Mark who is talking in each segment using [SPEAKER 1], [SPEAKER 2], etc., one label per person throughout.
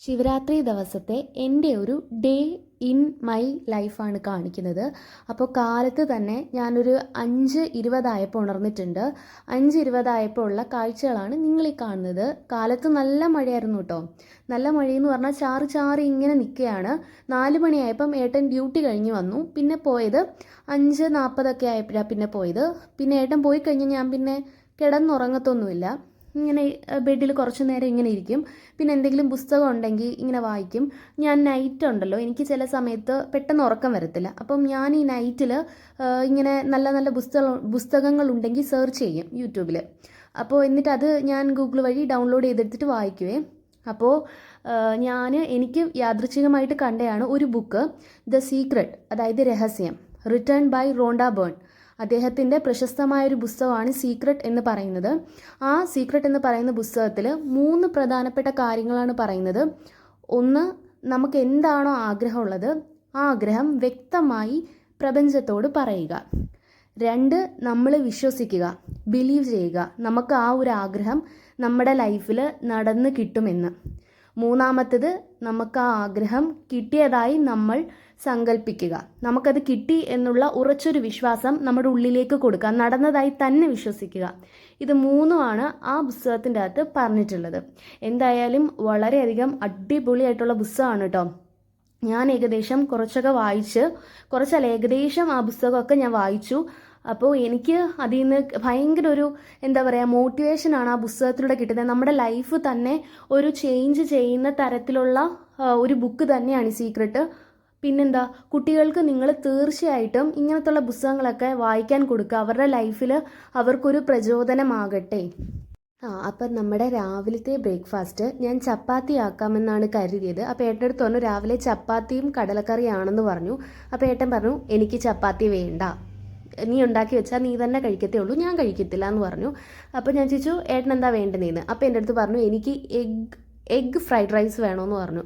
[SPEAKER 1] ശിവരാത്രി ദിവസത്തെ എൻ്റെ ഒരു ഡേ ഇൻ മൈ ലൈഫാണ് കാണിക്കുന്നത്. അപ്പോൾ കാലത്ത് തന്നെ ഞാനൊരു 5:20 ഉണർന്നിട്ടുണ്ട്. 5:20 ഉള്ള കാഴ്ചകളാണ് നിങ്ങൾ ഈ കാണുന്നത്. കാലത്ത് നല്ല മഴയായിരുന്നു കേട്ടോ. നല്ല മഴയെന്ന് പറഞ്ഞാൽ ചാറി ചാറി ഇങ്ങനെ നിൽക്കുകയാണ്. 4 മണിയായപ്പം ഏട്ടൻ ഡ്യൂട്ടി കഴിഞ്ഞ് വന്നു. പിന്നെ പോയത് 5:40 ആയപ്പോഴാണ് പിന്നെ പോയത്. പിന്നെ ഏട്ടൻ പോയി കഴിഞ്ഞ് ഞാൻ പിന്നെ കിടന്നുറങ്ങത്തൊന്നുമില്ല. ഇങ്ങനെ ബെഡിൽ കുറച്ച് നേരം ഇങ്ങനെ ഇരിക്കും. പിന്നെ എന്തെങ്കിലും പുസ്തകം ഉണ്ടെങ്കിൽ ഇങ്ങനെ വായിക്കും. ഞാൻ നൈറ്റ് ഉണ്ടല്ലോ, എനിക്ക് ചില സമയത്ത് പെട്ടെന്ന് ഉറക്കം വരത്തില്ല. അപ്പം ഞാൻ ഈ നൈറ്റിൽ ഇങ്ങനെ നല്ല നല്ല പുസ്തകങ്ങൾ ഉണ്ടെങ്കിൽ സെർച്ച് ചെയ്യും യൂട്യൂബിൽ. അപ്പോൾ എന്നിട്ട് അത് ഞാൻ ഗൂഗിൾ വഴി ഡൗൺലോഡ് ചെയ്തെടുത്തിട്ട് വായിക്കുവേ. അപ്പോൾ എനിക്ക് യാദൃച്ഛികമായിട്ട് കണ്ടതാണ് ഒരു ബുക്ക്, ദ സീക്രട്ട്, അതായത് രഹസ്യം, റിട്ടേൺ ബൈ റോണ്ട ബേൺ. അദ്ദേഹത്തിൻ്റെ പ്രശസ്തമായൊരു പുസ്തകമാണ് സീക്രട്ട് എന്ന് പറയുന്നത്. ആ സീക്രട്ട് എന്ന് പറയുന്ന പുസ്തകത്തിൽ 3 പ്രധാനപ്പെട്ട കാര്യങ്ങളാണ് പറയുന്നത്. ഒന്ന്, നമുക്ക് എന്താണോ ആഗ്രഹമുള്ളത് ആ ആഗ്രഹം വ്യക്തമായി പ്രപഞ്ചത്തോട് പറയുക. 2, നമ്മൾ വിശ്വസിക്കുക, ബിലീവ് ചെയ്യുക, നമുക്ക് ആ ഒരു ആഗ്രഹം നമ്മുടെ ലൈഫിൽ നടന്ന് കിട്ടുമെന്ന്. 3-മത്തേത്, നമുക്ക് ആ ആഗ്രഹം കിട്ടിയതായി നമ്മൾ സങ്കല്പിക്കുക. നമുക്കത് കിട്ടി എന്നുള്ള ഉറച്ചൊരു വിശ്വാസം നമ്മുടെ ഉള്ളിലേക്ക് കൊടുക്കുക, നടന്നതായി തന്നെ വിശ്വസിക്കുക. ഇത് 3ആണ് ആ പുസ്തകത്തിൻ്റെ അകത്ത് പറഞ്ഞിട്ടുള്ളത്. എന്തായാലും വളരെയധികം അടിപൊളിയായിട്ടുള്ള പുസ്തകമാണ് കേട്ടോ. ഞാൻ ഏകദേശം ഏകദേശം ആ പുസ്തകമൊക്കെ ഞാൻ വായിച്ചു. അപ്പോൾ എനിക്ക് അതിൽ നിന്ന് ഭയങ്കര ഒരു മോട്ടിവേഷനാണ് ആ പുസ്തകത്തിലൂടെ കിട്ടുന്നത്. നമ്മുടെ ലൈഫ് തന്നെ ഒരു ചേഞ്ച് ചെയ്യുന്ന തരത്തിലുള്ള ഒരു ബുക്ക് തന്നെയാണ് ഈ സീക്രട്ട്. പിന്നെന്താ, കുട്ടികൾക്ക് നിങ്ങൾ തീർച്ചയായിട്ടും ഇങ്ങനത്തുള്ള പുസ്തകങ്ങളൊക്കെ വായിക്കാൻ കൊടുക്കുക. അവരുടെ ലൈഫിൽ അവർക്കൊരു പ്രചോദനമാകട്ടെ. അപ്പം നമ്മുടെ രാവിലത്തെ ബ്രേക്ക്ഫാസ്റ്റ് ഞാൻ ചപ്പാത്തി ആക്കാമെന്നാണ് കരുതിയത്. അപ്പോൾ ഏട്ടൻ്റെ അടുത്ത് പറഞ്ഞു രാവിലെ ചപ്പാത്തിയും കടലക്കറിയാണെന്ന് പറഞ്ഞു. അപ്പോൾ ഏട്ടൻ പറഞ്ഞു എനിക്ക് ചപ്പാത്തി വേണ്ട, നീ ഉണ്ടാക്കി വെച്ചാൽ നീ തന്നെ കഴിക്കത്തേ ഉള്ളൂ, ഞാൻ കഴിക്കത്തില്ല എന്ന് പറഞ്ഞു. അപ്പോൾ ഞാൻ ചോദിച്ചു ഏട്ടൻ എന്താ വേണ്ടതെന്ന്. അപ്പോൾ എൻ്റെ അടുത്ത് പറഞ്ഞു എനിക്ക് എഗ് ഫ്രൈഡ് റൈസ് വേണമെന്ന് പറഞ്ഞു.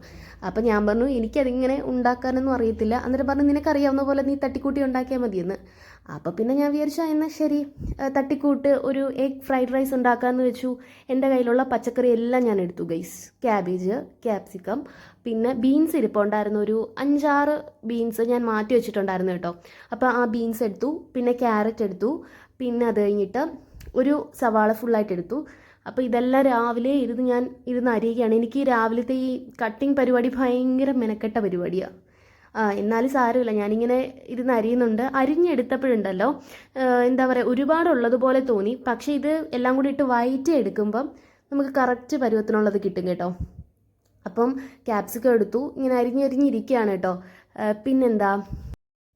[SPEAKER 1] അപ്പോൾ ഞാൻ പറഞ്ഞു എനിക്കതിങ്ങനെ ഉണ്ടാക്കാനൊന്നും അറിയത്തില്ല. അന്നേരം പറഞ്ഞു നിനക്കറിയാവുന്ന പോലെ നീ തട്ടിക്കൂട്ടി ഉണ്ടാക്കിയാൽ മതിയെന്ന്. അപ്പോൾ പിന്നെ ഞാൻ വിചാരിച്ചു എന്നാൽ ശരി, തട്ടിക്കൂട്ട് ഒരു എഗ് ഫ്രൈഡ് റൈസ് ഉണ്ടാക്കാമെന്ന് വെച്ചു. എൻ്റെ കയ്യിലുള്ള പച്ചക്കറി എല്ലാം ഞാൻ എടുത്തു ഗൈസ്. ക്യാബേജ്, ക്യാപ്സിക്കം, പിന്നെ ബീൻസ് ഇരിപ്പുണ്ടായിരുന്നു. ഒരു 5-6 ബീൻസ് ഞാൻ മാറ്റി വെച്ചിട്ടുണ്ടായിരുന്നു കേട്ടോ. അപ്പോൾ ആ ബീൻസ് എടുത്തു. പിന്നെ ക്യാരറ്റ് എടുത്തു. പിന്നെ അത് കഴിഞ്ഞിട്ട് ഒരു സവാള ഫുള്ളായിട്ട് എടുത്തു. അപ്പോൾ ഇതെല്ലാം രാവിലെ ഞാൻ ഇരുന്ന് അരിയുകയാണ്. എനിക്ക് രാവിലത്തെ ഈ കട്ടിങ് പരിപാടി ഭയങ്കര മെനക്കെട്ട പരിപാടിയാണ്. എന്നാലും സാരമില്ല, ഞാനിങ്ങനെ ഇരുന്ന് അരിയുന്നുണ്ട്. അരിഞ്ഞെടുത്തപ്പോഴുണ്ടല്ലോ ഒരുപാടുള്ളതുപോലെ തോന്നി. പക്ഷേ ഇത് എല്ലാം കൂടി ഇട്ട് വഴറ്റി എടുക്കുമ്പം നമുക്ക് കറക്റ്റ് പരുവത്തിനുള്ളത് കിട്ടും കേട്ടോ. അപ്പം ക്യാപ്സിക്കം എടുത്തു. ഇങ്ങനെ അരിഞ്ഞിരിക്കുകയാണ് കേട്ടോ. പിന്നെന്താ,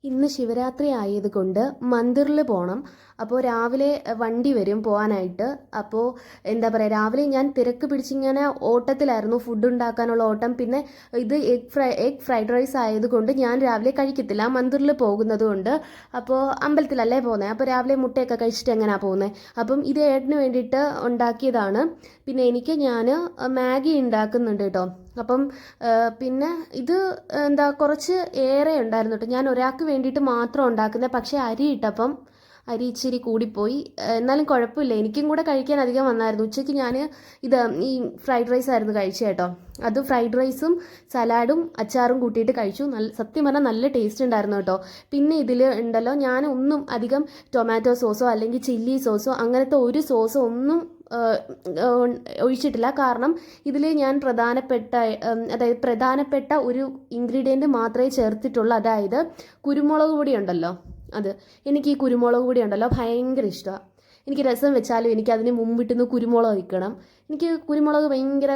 [SPEAKER 1] ഇന്ന് ശിവരാത്രി ആയതുകൊണ്ട് മന്ദിറിൽ പോകണം. അപ്പോൾ രാവിലെ വണ്ടി വരും പോകാനായിട്ട്. അപ്പോൾ രാവിലെ ഞാൻ തിരക്ക് പിടിച്ചിങ്ങനെ ഓട്ടത്തിലായിരുന്നു, ഫുഡ് ഉണ്ടാക്കാനുള്ള ഓട്ടം. പിന്നെ ഇത് എഗ് ഫ്രൈഡ് റൈസ് ആയതുകൊണ്ട് ഞാൻ രാവിലെ കഴിക്കത്തില്ല, മന്ദിറിൽ പോകുന്നത് കൊണ്ട്. അപ്പോൾ അമ്പലത്തിലല്ലേ പോകുന്നത്, അപ്പോൾ രാവിലെ മുട്ടയൊക്കെ കഴിച്ചിട്ട് എങ്ങനെയാണ് പോകുന്നത്. അപ്പം ഇത് ഏട്ടന് വേണ്ടിയിട്ട് ഉണ്ടാക്കിയതാണ്. പിന്നെ ഞാൻ മാഗി ഉണ്ടാക്കുന്നുണ്ട് കേട്ടോ. അപ്പം പിന്നെ ഇത് കുറച്ച് ഏറെ ഉണ്ടായിരുന്നു കേട്ടോ. ഞാൻ ഒരാൾക്ക് വേണ്ടിയിട്ട് മാത്രം ഉണ്ടാക്കുന്നത്. പക്ഷേ അരി ഇച്ചിരി കൂടിപ്പോയി. എന്നാലും കുഴപ്പമില്ല, എനിക്കും കൂടെ കഴിക്കാൻ അധികം വന്നായിരുന്നു. ഉച്ചയ്ക്ക് ഞാൻ ഈ ഫ്രൈഡ് റൈസ് ആയിരുന്നു കഴിച്ചത് കേട്ടോ. അത് ഫ്രൈഡ് റൈസും സലാഡും അച്ചാറും കൂട്ടിയിട്ട് കഴിച്ചു. സത്യം പറഞ്ഞാൽ നല്ല ടേസ്റ്റ് ഉണ്ടായിരുന്നു കേട്ടോ. പിന്നെ ഇതിൽ ഉണ്ടല്ലോ, ഞാൻ ഒന്നും അധികം ടൊമാറ്റോ സോസോ അല്ലെങ്കിൽ ചില്ലി സോസോ അങ്ങനത്തെ ഒരു സോസോ ഒന്നും ഒഴിച്ചിട്ടില്ല. കാരണം ഇതിൽ ഞാൻ പ്രധാനപ്പെട്ട ഒരു ഇൻഗ്രീഡിയൻറ്റ് മാത്രമേ ചേർത്തിട്ടുള്ളൂ. അതായത് കുരുമുളക് പൊടി ഉണ്ടല്ലോ, എനിക്ക് ഈ കുരുമുളക് പൊടി ഉണ്ടല്ലോ ഭയങ്കര ഇഷ്ടമാണ്. എനിക്ക് രസം വെച്ചാലും എനിക്ക് അതിന് മുമ്പിട്ടുനിന്ന് കുരുമുളക് വയ്ക്കണം. എനിക്ക് കുരുമുളക് ഭയങ്കര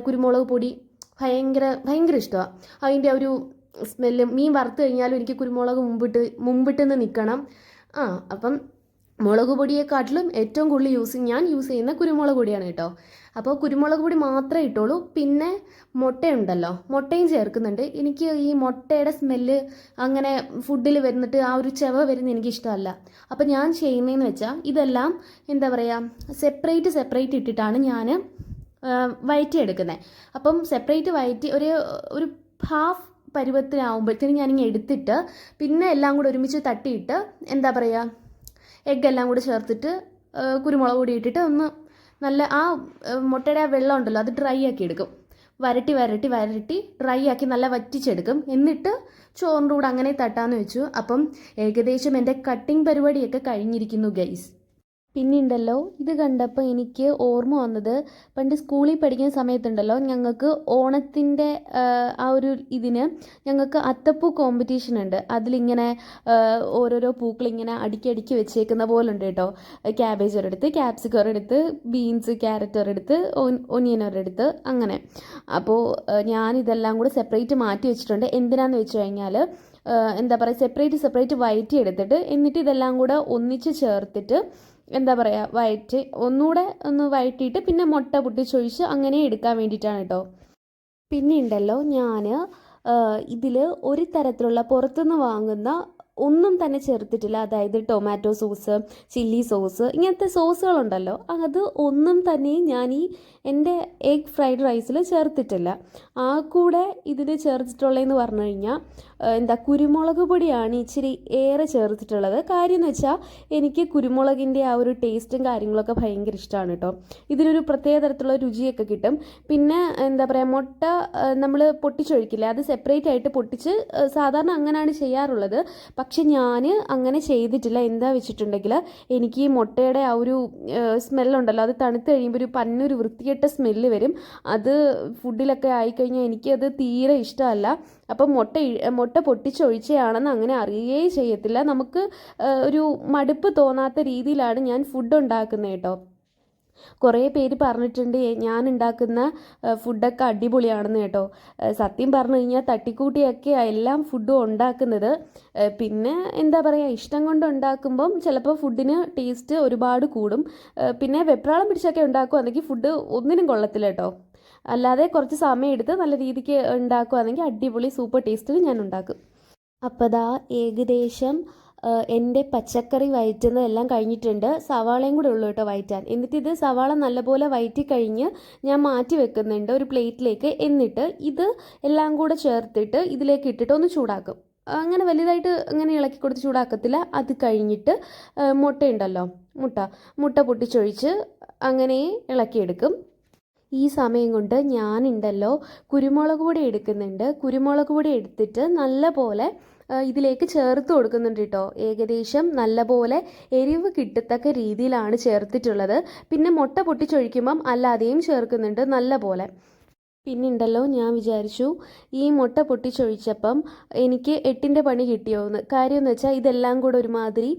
[SPEAKER 1] കുരുമുളക് പൊടി ഭയങ്കര ഇഷ്ടമാണ്. അതിൻ്റെ ഒരു സ്മെല്ലും, മീൻ വറുത്ത് കഴിഞ്ഞാലും എനിക്ക് കുരുമുളക് മുമ്പിട്ടുനിന്ന് നിൽക്കണം. അപ്പം മുളക് പൊടിയെക്കാട്ടിലും ഏറ്റവും കൂടുതൽ ഞാൻ യൂസ് ചെയ്യുന്ന കുരുമുളക് പൊടിയാണ് കേട്ടോ. അപ്പോൾ കുരുമുളക് പൊടി മാത്രമേ ഇട്ടുള്ളൂ. പിന്നെ മുട്ടയുണ്ടല്ലോ, മുട്ടയും ചേർക്കുന്നുണ്ട്. എനിക്ക് ഈ മുട്ടയുടെ സ്മെല്ല് അങ്ങനെ ഫുഡിൽ വരുന്നിട്ട് ആ ഒരു ചെവ വരുന്ന എനിക്കിഷ്ടമല്ല. അപ്പോൾ ഞാൻ ചെയ്യുന്നതെന്ന് വെച്ചാൽ ഇതെല്ലാം സെപ്പറേറ്റ് ഇട്ടിട്ടാണ് ഞാൻ വഴറ്റിയെടുക്കുന്നത്. അപ്പം സെപ്പറേറ്റ് വഴറ്റി ഒരു ഹാഫ് പരുവത്തിനാവുമ്പോഴത്തേനും ഞാനിങ്ങനെ എടുത്തിട്ട് പിന്നെ എല്ലാം കൂടെ ഒരുമിച്ച് തട്ടിയിട്ട് എഗ്ഗെല്ലാം കൂടി ചേർത്തിട്ട് കുരുമുളക് പൊടി ഇട്ടിട്ട് ഒന്ന് നല്ല ആ മുട്ടയുടെ ആ വെള്ളം ഉണ്ടല്ലോ അത് ഡ്രൈ ആക്കി എടുക്കും. വരട്ടി വരട്ടി വരട്ടി ഡ്രൈ ആക്കി നല്ല വറ്റിച്ചെടുക്കും. എന്നിട്ട് ചോറിൻ്റെ കൂടെ അങ്ങനെ തട്ടാന്ന് വെച്ചു. അപ്പം ഏകദേശം എൻ്റെ കട്ടിങ് പരിപാടിയൊക്കെ കഴിഞ്ഞിരിക്കുന്നു ഗൈസ്. പിന്നെയുണ്ടല്ലോ, ഇത് കണ്ടപ്പോൾ എനിക്ക് ഓർമ്മ വന്നത്, പണ്ട് സ്കൂളിൽ പഠിക്കുന്ന സമയത്തുണ്ടല്ലോ, ഞങ്ങൾക്ക് ഓണത്തിൻ്റെ ആ ഒരു ഇതിന് ഞങ്ങൾക്ക് അത്തപ്പൂ കോമ്പറ്റീഷൻ ഉണ്ട്. അതിലിങ്ങനെ ഓരോരോ പൂക്കളിങ്ങനെ അടുക്കി വെച്ചേക്കുന്ന പോലെ ഉണ്ട് കേട്ടോ. ക്യാബേജ് ഒരിടത്ത്, ക്യാപ്സിക്കം ഒരിടത്ത്, ബീൻസ് ക്യാരറ്റ് ഒരിടത്ത്, ഒനിയൻ ഒരിടത്ത്, അങ്ങനെ. അപ്പോൾ ഞാനിതെല്ലാം കൂടെ സെപ്പറേറ്റ് മാറ്റി വെച്ചിട്ടുണ്ട്. എന്തിനാന്ന് വെച്ച് കഴിഞ്ഞാൽ എന്താ പറയുക, സെപ്പറേറ്റ് വഴറ്റി എടുത്തിട്ട് എന്നിട്ട് ഇതെല്ലാം കൂടെ ഒന്നിച്ച് ചേർത്തിട്ട് എന്താ പറയുക, ഒന്നുകൂടെ ഒന്ന് വഴറ്റിയിട്ട് പിന്നെ മുട്ട പൊട്ടിച്ചൊഴിച്ച് അങ്ങനെ എടുക്കാൻ വേണ്ടിയിട്ടാണ് കേട്ടോ. പിന്നെ ഉണ്ടല്ലോ, ഞാൻ ഇതിൽ ഒരു തരത്തിലുള്ള പുറത്തുനിന്ന് വാങ്ങുന്ന ഒന്നും തന്നെ ചേർത്തിട്ടില്ല. അതായത് ടൊമാറ്റോ സോസ്, ചില്ലി സോസ്, ഇങ്ങനത്തെ സോസുകളുണ്ടല്ലോ, അത് ഒന്നും തന്നെ ഞാൻ ഈ എൻ്റെ എഗ് ഫ്രൈഡ് റൈസിൽ ചേർത്തിട്ടില്ല. ആ കൂടെ ഇതിൽ ചേർത്തിട്ടുള്ളതെന്ന് പറഞ്ഞു കഴിഞ്ഞാൽ കുരുമുളക് പൊടിയാണ് ഇച്ചിരി ഏറെ ചേർത്തിട്ടുള്ളത്. കാര്യം എന്ന് വെച്ചാൽ എനിക്ക് കുരുമുളകിൻ്റെ ആ ഒരു ടേസ്റ്റും കാര്യങ്ങളൊക്കെ ഭയങ്കര ഇഷ്ടമാണ് കേട്ടോ. ഇതിനൊരു പ്രത്യേക തരത്തിലുള്ള രുചിയൊക്കെ കിട്ടും. പിന്നെ എന്താ പറയുക, മുട്ട നമ്മൾ പൊട്ടിച്ചൊഴിക്കില്ല, അത് സെപ്പറേറ്റ് ആയിട്ട് പൊട്ടിച്ച് സാധാരണ അങ്ങനെയാണ് ചെയ്യാറുള്ളത്. പക്ഷെ ഞാൻ അങ്ങനെ ചെയ്തിട്ടില്ല. എന്താ വെച്ചിട്ടുണ്ടെങ്കിൽ എനിക്ക് ഈ മുട്ടയുടെ ആ ഒരു സ്മെല്ലുണ്ടല്ലോ, അത് തണുത്ത് കഴിയുമ്പോൾ ഒരു പന്നൊരു വൃത്തികെട്ട സ്മെല്ല് വരും. അത് ഫുഡിലൊക്കെ ആയിക്കഴിഞ്ഞാൽ എനിക്കത് തീരെ ഇഷ്ടമല്ല. അപ്പം മുട്ട പൊട്ടിച്ചൊഴിച്ചയാണെന്ന് അങ്ങനെ അറിയുകയേ ചെയ്യത്തില്ല. നമുക്ക് ഒരു മടുപ്പ് തോന്നാത്ത രീതിയിലാണ് ഞാൻ ഫുഡ് ഉണ്ടാക്കുന്നത് കേട്ടോ. കുറേ പേര് പറഞ്ഞിട്ടുണ്ട് ഞാൻ ഉണ്ടാക്കുന്ന ഫുഡൊക്കെ അടിപൊളിയാണെന്ന് കേട്ടോ. സത്യം പറഞ്ഞു കഴിഞ്ഞാൽ തട്ടിക്കൂട്ടിയൊക്കെ എല്ലാം ഫുഡും ഉണ്ടാക്കുന്നത്. പിന്നെ എന്താ പറയുക, ഇഷ്ടം കൊണ്ട് ഉണ്ടാക്കുമ്പം ചിലപ്പോൾ ഫുഡിന് ടേസ്റ്റ് ഒരുപാട് കൂടും. പിന്നെ വെപ്രാളം പിടിച്ചൊക്കെ ഉണ്ടാക്കുവാണെങ്കിൽ ഫുഡ് ഒന്നിനും കൊള്ളത്തില്ല കേട്ടോ. അല്ലാതെ കുറച്ച് സമയം എടുത്ത് നല്ല രീതിക്ക് ഉണ്ടാക്കുവാണെങ്കിൽ അടിപൊളി സൂപ്പർ ടേസ്റ്റിൽ ഞാൻ ഉണ്ടാക്കും. അപ്പോൾ ദാ ഏകദേശം എൻ്റെ പച്ചക്കറി വഴറ്റുന്നതെല്ലാം കഴിഞ്ഞിട്ടുണ്ട്. സവാളയും കൂടെ ഉള്ളൂ കേട്ടോ വഴറ്റാൻ. എന്നിട്ട് ഇത് സവാള നല്ലപോലെ വഴറ്റി കഴിഞ്ഞ് ഞാൻ മാറ്റി വെക്കുന്നുണ്ട് ഒരു പ്ലേറ്റിലേക്ക്. എന്നിട്ട് ഇത് എല്ലാം കൂടെ ചേർത്തിട്ട് ഇതിലേക്ക് ഇട്ടിട്ട് ഒന്ന് ചൂടാക്കും. അങ്ങനെ വലുതായിട്ട് അങ്ങനെ ഇളക്കി കൊടുത്ത് ചൂടാക്കത്തില്ല. അത് കഴിഞ്ഞിട്ട് മുട്ടയുണ്ടല്ലോ, മുട്ട പൊട്ടിച്ചൊഴിച്ച് അങ്ങനെ ഇളക്കിയെടുക്കും. ഈ സമയം കൊണ്ട് ഞാനുണ്ടല്ലോ കുരുമുളക് പൊടി എടുക്കുന്നുണ്ട്. കുരുമുളക് പൊടി എടുത്തിട്ട് നല്ല പോലെ ഇതിലേക്ക് ചേർത്ത് കൊടുക്കുന്നുണ്ട് കേട്ടോ. ഏകദേശം നല്ലപോലെ എരിവ് കിട്ടത്തക്ക രീതിയിലാണ് ചേർത്തിട്ടുള്ളത്. പിന്നെ മുട്ട പൊട്ടിച്ചൊഴിക്കുമ്പം അല്ലാതെയും ചേർക്കുന്നുണ്ട് നല്ല പോലെ. പിന്നുണ്ടല്ലോ, ഞാൻ വിചാരിച്ചു ഈ മുട്ട പൊട്ടിച്ചൊഴിച്ചപ്പം എനിക്ക് 8ൻ്റെ പണി കിട്ടിയോന്ന്. കാര്യം എന്ന് വെച്ചാൽ ഇതെല്ലാം കൂടെ ഒരുമാതിരി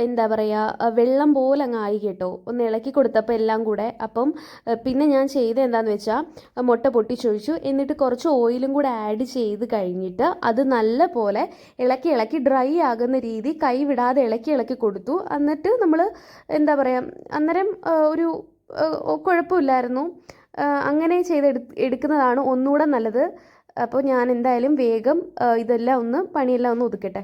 [SPEAKER 1] എന്താ പറയുക, വെള്ളം പോലെ അങ്ങ് ആയി കേട്ടോ. ഒന്ന് ഇളക്കി കൊടുത്തപ്പോൾ എല്ലാം കൂടെ. അപ്പം പിന്നെ ഞാൻ ചെയ്തത് എന്താണെന്ന് വെച്ചാൽ മുട്ട പൊട്ടിച്ചൊഴിച്ചു. എന്നിട്ട് കുറച്ച് ഓയിലും കൂടെ ആഡ് ചെയ്ത് കഴിഞ്ഞിട്ട് അത് നല്ല പോലെ ഇളക്കി ഡ്രൈ ആകുന്ന രീതി കൈ വിടാതെ ഇളക്കി കൊടുത്തു. എന്നിട്ട് നമ്മൾ എന്താ പറയുക, അന്നേരം ഒരു കുഴപ്പമില്ലായിരുന്നു. അങ്ങനെ എടുക്കുന്നതാണ് ഒന്നുകൂടെ നല്ലത്. അപ്പോൾ ഞാൻ എന്തായാലും വേഗം ഇതെല്ലാം പണിയെല്ലാം ഒന്ന് ഒതുക്കട്ടെ.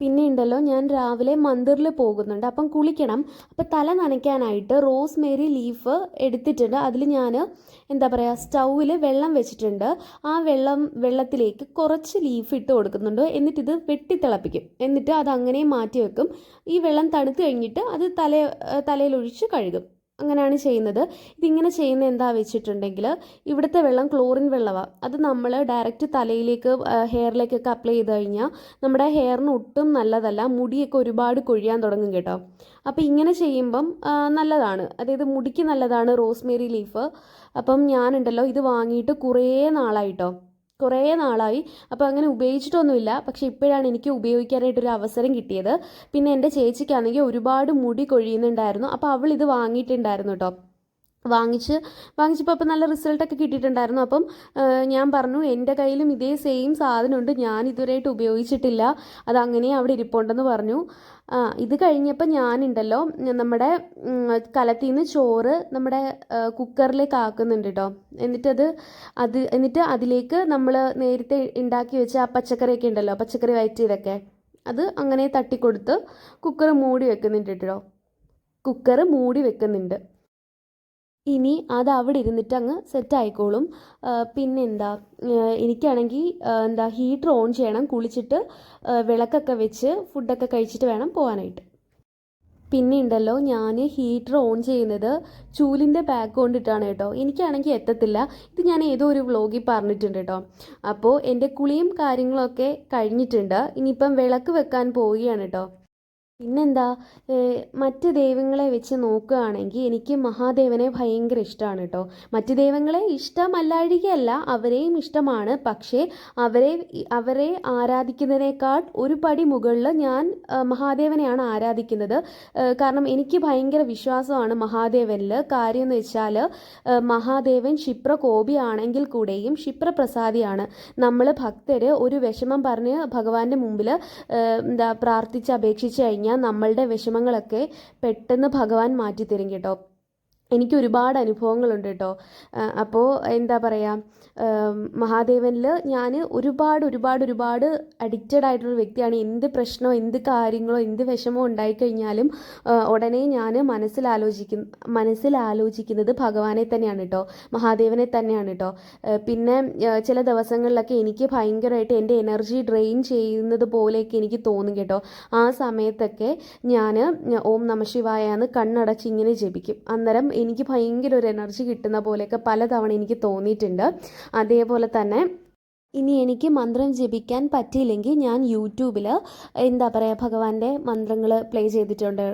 [SPEAKER 1] പിന്നെ ഉണ്ടല്ലോ, ഞാൻ രാവിലെ മന്ദിറിൽ പോകുന്നുണ്ട്. അപ്പം കുളിക്കണം. അപ്പോൾ തല നനയ്ക്കാനായിട്ട് റോസ്മേരി ലീഫ് എടുത്തിട്ടുണ്ട്. അതിൽ ഞാൻ എന്താ പറയുക, സ്റ്റൗവിൽ വെള്ളം വെച്ചിട്ടുണ്ട്. ആ വെള്ളത്തിലേക്ക് കുറച്ച് ലീഫ് ഇട്ട് കൊടുക്കുന്നുണ്ട്. എന്നിട്ടിത് വെട്ടിത്തിളപ്പിക്കും. എന്നിട്ട് അത് അങ്ങനെ മാറ്റി വെക്കും. ഈ വെള്ളം തണുത്ത് കഴിഞ്ഞിട്ട് അത് തലയിലൊഴിച്ച് കഴുകും. അങ്ങനെയാണ് ചെയ്യുന്നത്. ഇതിങ്ങനെ ചെയ്യുന്നത് എന്താ വെച്ചിട്ടുണ്ടെങ്കിൽ, ഇവിടുത്തെ വെള്ളം ക്ലോറിൻ വെള്ളമാണ്. അത് നമ്മൾ ഡയറക്റ്റ് തലയിലേക്ക് ഹെയറിലേക്കൊക്കെ അപ്ലൈ ചെയ്ത് കഴിഞ്ഞാൽ നമ്മുടെ ഹെയറിന് ഒട്ടും നല്ലതല്ല. മുടിയൊക്കെ ഒരുപാട് കൊഴിയാൻ തുടങ്ങും കേട്ടോ. അപ്പോൾ ഇങ്ങനെ ചെയ്യുമ്പം നല്ലതാണ്, അതായത് മുടിക്ക് നല്ലതാണ് റോസ്മേരി ലീഫ്. അപ്പം ഞാനുണ്ടല്ലോ ഇത് വാങ്ങിയിട്ട് കുറേ നാളായി. അപ്പോൾ അങ്ങനെ ഉപയോഗിച്ചിട്ടൊന്നുമില്ല. പക്ഷേ ഇപ്പോഴാണ് എനിക്ക് ഉപയോഗിക്കാനായിട്ടൊരു അവസരം കിട്ടിയത്. പിന്നെ എൻ്റെ ചേച്ചിക്കാണെങ്കിൽ ഒരുപാട് മുടി കൊഴിയുന്നുണ്ടായിരുന്നു. അപ്പോൾ അവൾ ഇത് വാങ്ങിയിട്ടുണ്ടായിരുന്നു കേട്ടോ. വാങ്ങിച്ചപ്പോൾ അപ്പോൾ നല്ല റിസൾട്ടൊക്കെ കിട്ടിയിട്ടുണ്ടായിരുന്നു. അപ്പം ഞാൻ പറഞ്ഞു എൻ്റെ കയ്യിലും ഇതേ സെയിം സാധനമുണ്ട്, ഞാൻ ഇതുവരെയായിട്ട് ഉപയോഗിച്ചിട്ടില്ല, അതങ്ങനെ അവിടെ ഇരിപ്പുണ്ടെന്ന് പറഞ്ഞു. ഇത് കഴിഞ്ഞപ്പോൾ ഞാനുണ്ടല്ലോ നമ്മുടെ കലത്തിൽ നിന്ന് ചോറ് നമ്മുടെ കുക്കറിലേക്ക് ആക്കുന്നുണ്ട് കേട്ടോ. എന്നിട്ട് അതിലേക്ക് നമ്മൾ നേരത്തെ ഉണ്ടാക്കി വെച്ച ആ പച്ചക്കറിയൊക്കെ ഉണ്ടല്ലോ, പച്ചക്കറി വഴറ്റിയതൊക്കെ, അത് അങ്ങനെ തട്ടിക്കൊടുത്ത് കുക്കർ മൂടി വെക്കുന്നുണ്ട്. ഇനി അത് അവിടെ ഇരുന്നിട്ട് അങ്ങ് സെറ്റ് ആയിക്കോളും. പിന്നെന്താ, എനിക്കാണെങ്കിൽ ഹീറ്റർ ഓൺ ചെയ്യണം. കുളിച്ചിട്ട് വിളക്കൊക്കെ വെച്ച് ഫുഡൊക്കെ കഴിച്ചിട്ട് വേണം പോകാനായിട്ട്. പിന്നെ ഉണ്ടല്ലോ ഞാൻ ഹീറ്റർ ഓൺ ചെയ്യുന്നത് ചൂലിൻ്റെ ബാക്ക് കൊണ്ടിട്ടാണ് കേട്ടോ. എനിക്കാണെങ്കിൽ എത്തത്തില്ല. ഇത് ഞാൻ ഏതോ ഒരു വ്ളോഗിൽ പറഞ്ഞിട്ടുണ്ട് കേട്ടോ. അപ്പോൾ എൻ്റെ കുളിയും കാര്യങ്ങളൊക്കെ കഴിഞ്ഞിട്ടുണ്ട്. ഇനിയിപ്പം വിളക്ക് വെക്കാൻ പോവുകയാണ് കേട്ടോ. പിന്നെന്താ, മറ്റ് ദൈവങ്ങളെ വെച്ച് നോക്കുകയാണെങ്കിൽ എനിക്ക് മഹാദേവനെ ഭയങ്കര ഇഷ്ടമാണ് കേട്ടോ. മറ്റ് ദൈവങ്ങളെ ഇഷ്ടമല്ലാഴികയല്ല, അവരെയും ഇഷ്ടമാണ്. പക്ഷേ അവരെ ആരാധിക്കുന്നതിനേക്കാൾ ഒരു പടി മുകളിൽ ഞാൻ മഹാദേവനെയാണ് ആരാധിക്കുന്നത്. കാരണം എനിക്ക് ഭയങ്കര വിശ്വാസമാണ് മഹാദേവനിൽ. കാര്യം എന്ന് വെച്ചാൽ മഹാദേവൻ ക്ഷിപ്രകോപിയാണെങ്കിൽ കൂടെയും ക്ഷിപ്രപ്രസാദിയാണ്. നമ്മൾ ഭക്തർ ഒരു വിഷമം പറഞ്ഞ് ഭഗവാന്റെ മുമ്പിൽ പ്രാർത്ഥിച്ച് അപേക്ഷിച്ച് കഴിഞ്ഞാൽ നമ്മളുടെ വിഷമങ്ങളൊക്കെ പെട്ടെന്ന് ഭഗവാൻ മാറ്റിത്തരും കേട്ടോ. എനിക്ക് ഒരുപാട് അനുഭവങ്ങളുണ്ട് കേട്ടോ. അപ്പോൾ എന്താ പറയുക, മഹാദേവനിൽ ഞാൻ ഒരുപാട് അഡിക്റ്റഡ് ആയിട്ടുള്ള വ്യക്തിയാണ്. എന്ത് പ്രശ്നമോ എന്ത് കാര്യങ്ങളോ എന്ത് വിഷമോ ഉണ്ടായിക്കഴിഞ്ഞാലും ഉടനെ ഞാൻ മനസ്സിലാലോചിക്കുന്നത് ഭഗവാനെ തന്നെയാണ് കേട്ടോ, മഹാദേവനെ തന്നെയാണ് കേട്ടോ. പിന്നെ ചില ദിവസങ്ങളിലൊക്കെ എനിക്ക് ഭയങ്കരമായിട്ട് എൻ്റെ എനർജി ഡ്രെയിൻ ചെയ്യുന്നത് പോലെയൊക്കെ എനിക്ക് തോന്നും കേട്ടോ. ആ സമയത്തൊക്കെ ഞാൻ ഓം നമഃശിവായ എന്ന് കണ്ണടച്ച് ഇങ്ങനെ ജപിക്കും. അന്നേരം എനിക്ക് ഭയങ്കര ഒരു എനർജി കിട്ടുന്ന പോലെയൊക്കെ പലതവണ എനിക്ക് തോന്നിയിട്ടുണ്ട്. അതേപോലെ തന്നെ ഇനി എനിക്ക് മന്ത്രം ജപിക്കാൻ പറ്റിയില്ലെങ്കിൽ ഞാൻ യൂട്യൂബിൽ എന്താ പറയുക ഭഗവാന്റെ മന്ത്രങ്ങൾ പ്ലേ ചെയ്തിട്ടുണ്ട്.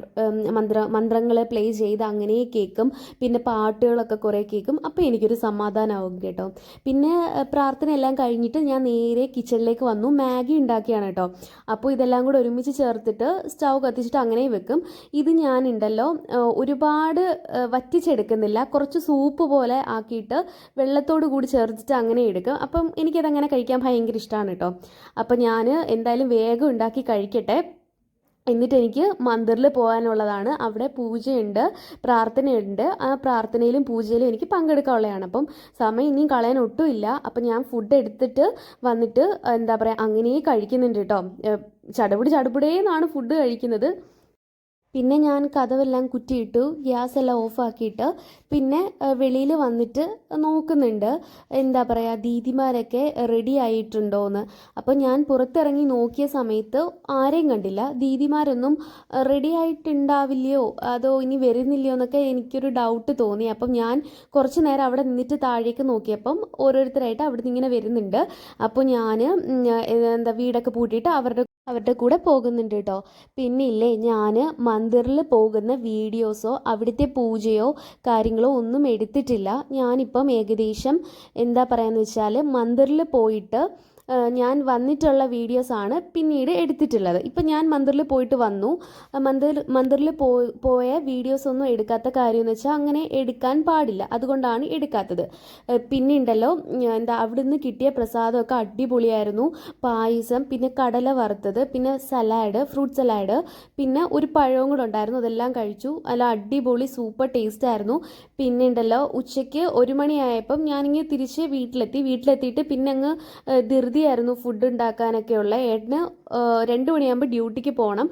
[SPEAKER 1] മന്ത്രങ്ങൾ പ്ലേ ചെയ്ത് അങ്ങനെ കേൾക്കും. പിന്നെ പാട്ടുകളൊക്കെ കുറേ കേൾക്കും. അപ്പോൾ എനിക്കൊരു സമാധാനമാകും കേട്ടോ. പിന്നെ പ്രാർത്ഥന എല്ലാം കഴിഞ്ഞിട്ട് ഞാൻ നേരെ കിച്ചണിലേക്ക് വന്നു. മാഗി ഉണ്ടാക്കിയാണ് കേട്ടോ. അപ്പോൾ ഇതെല്ലാം കൂടെ ഒരുമിച്ച് ചേർത്തിട്ട് സ്റ്റൗ കത്തിച്ചിട്ട് അങ്ങനെ വെക്കും. ഇത് ഞാനുണ്ടല്ലോ ഒരുപാട് വറ്റിച്ചെടുക്കുന്നില്ല, കുറച്ച് സൂപ്പ് പോലെ ആക്കിയിട്ട് വെള്ളത്തോട് കൂടി ചേർത്തിട്ട് അങ്ങനെ എടുക്കും. അപ്പം എനിക്കതങ്ങനെ കഴിക്കാൻ ഭയങ്കര ഇഷ്ടമാണ് കേട്ടോ. അപ്പം ഞാൻ എന്തായാലും വേഗം ഉണ്ടാക്കി കഴിക്കട്ടെ. എന്നിട്ട് എനിക്ക് മന്ദിറിൽ പോകാനുള്ളതാണ്. അവിടെ പൂജയുണ്ട്, പ്രാർത്ഥനയുണ്ട്. ആ പ്രാർത്ഥനയിലും പൂജയിലും എനിക്ക് പങ്കെടുക്കാനുള്ളതാണ്. അപ്പം സമയം ഇനിയും കളയാൻ ഒട്ടുമില്ല. അപ്പം ഞാൻ ഫുഡ് എടുത്തിട്ട് വന്നിട്ട് എന്താ പറയുക അങ്ങനെ കഴിക്കുന്നുണ്ട് കേട്ടോ. ചടുപടേന്നാണ് ഫുഡ് കഴിക്കുന്നത്. പിന്നെ ഞാൻ കതവെല്ലാം കുറ്റിയിട്ടു, ഗ്യാസ് എല്ലാം ഓഫാക്കിയിട്ട് പിന്നെ വെളിയിൽ വന്നിട്ട് നോക്കുന്നുണ്ട് എന്താ പറയുക ദീദിമാരൊക്കെ റെഡി ആയിട്ടുണ്ടോയെന്ന്. അപ്പോൾ ഞാൻ പുറത്തിറങ്ങി നോക്കിയ സമയത്ത് ആരെയും കണ്ടില്ല. ദീദിമാരൊന്നും റെഡി ആയിട്ടുണ്ടാവില്ലയോ അതോ ഇനി വരുന്നില്ലയോ എന്നൊക്കെ എനിക്കൊരു ഡൗട്ട് തോന്നി. അപ്പം ഞാൻ കുറച്ച് നേരം അവിടെ നിന്നിട്ട് താഴേക്ക് നോക്കിയപ്പം ഓരോരുത്തരായിട്ട് അവിടെ നിന്ന് ഇങ്ങനെ വരുന്നുണ്ട്. അപ്പോൾ ഞാൻ വീടൊക്കെ പൂട്ടിയിട്ട് അവരുടെ കൂടെ പോകുന്നുണ്ട് കേട്ടോ. പിന്നെ ഇല്ലേ, ഞാൻ മന്ദിറിൽ പോകുന്ന വീഡിയോസോ അവിടുത്തെ പൂജയോ കാര്യങ്ങളോ ഒന്നും എടുത്തിട്ടില്ല. ഞാനിപ്പം ഏകദേശം എന്താ പറയുകയെന്ന് വെച്ചാൽ മന്ദിറിൽ പോയിട്ട് ഞാൻ വന്നിട്ടുള്ള വീഡിയോസാണ് പിന്നീട് എടുത്തിട്ടുള്ളത്. ഇപ്പം ഞാൻ മന്ദിറിൽ പോയിട്ട് വന്നു. മന്ദിറിൽ പോയ വീഡിയോസൊന്നും എടുക്കാത്ത കാര്യമെന്ന് വെച്ചാൽ അങ്ങനെ എടുക്കാൻ പാടില്ല, അതുകൊണ്ടാണ് എടുക്കാത്തത്. പിന്നെ ഉണ്ടല്ലോ അവിടുന്ന് കിട്ടിയ പ്രസാദമൊക്കെ അടിപൊളിയായിരുന്നു. പായസം, പിന്നെ കടല വറുത്തത്, പിന്നെ ഫ്രൂട്ട് സലാഡ്, പിന്നെ ഒരു പഴവും കൂടെ ഉണ്ടായിരുന്നു. അതെല്ലാം കഴിച്ചു. നല്ല അടിപൊളി സൂപ്പർ ടേസ്റ്റ് ആയിരുന്നു. പിന്നെ ഉണ്ടല്ലോ ഉച്ചയ്ക്ക് 1 മണിയായപ്പം ഞാനിങ്ങനെ തിരിച്ച് വീട്ടിലെത്തിയിട്ട് പിന്നെ അങ്ങ് ധൃതിയായിരുന്നു ഫുഡ് ഉണ്ടാക്കാനൊക്കെയുള്ള. ഏട്ടന് 2 മണിയാകുമ്പോൾ ഡ്യൂട്ടിക്ക് പോകണം.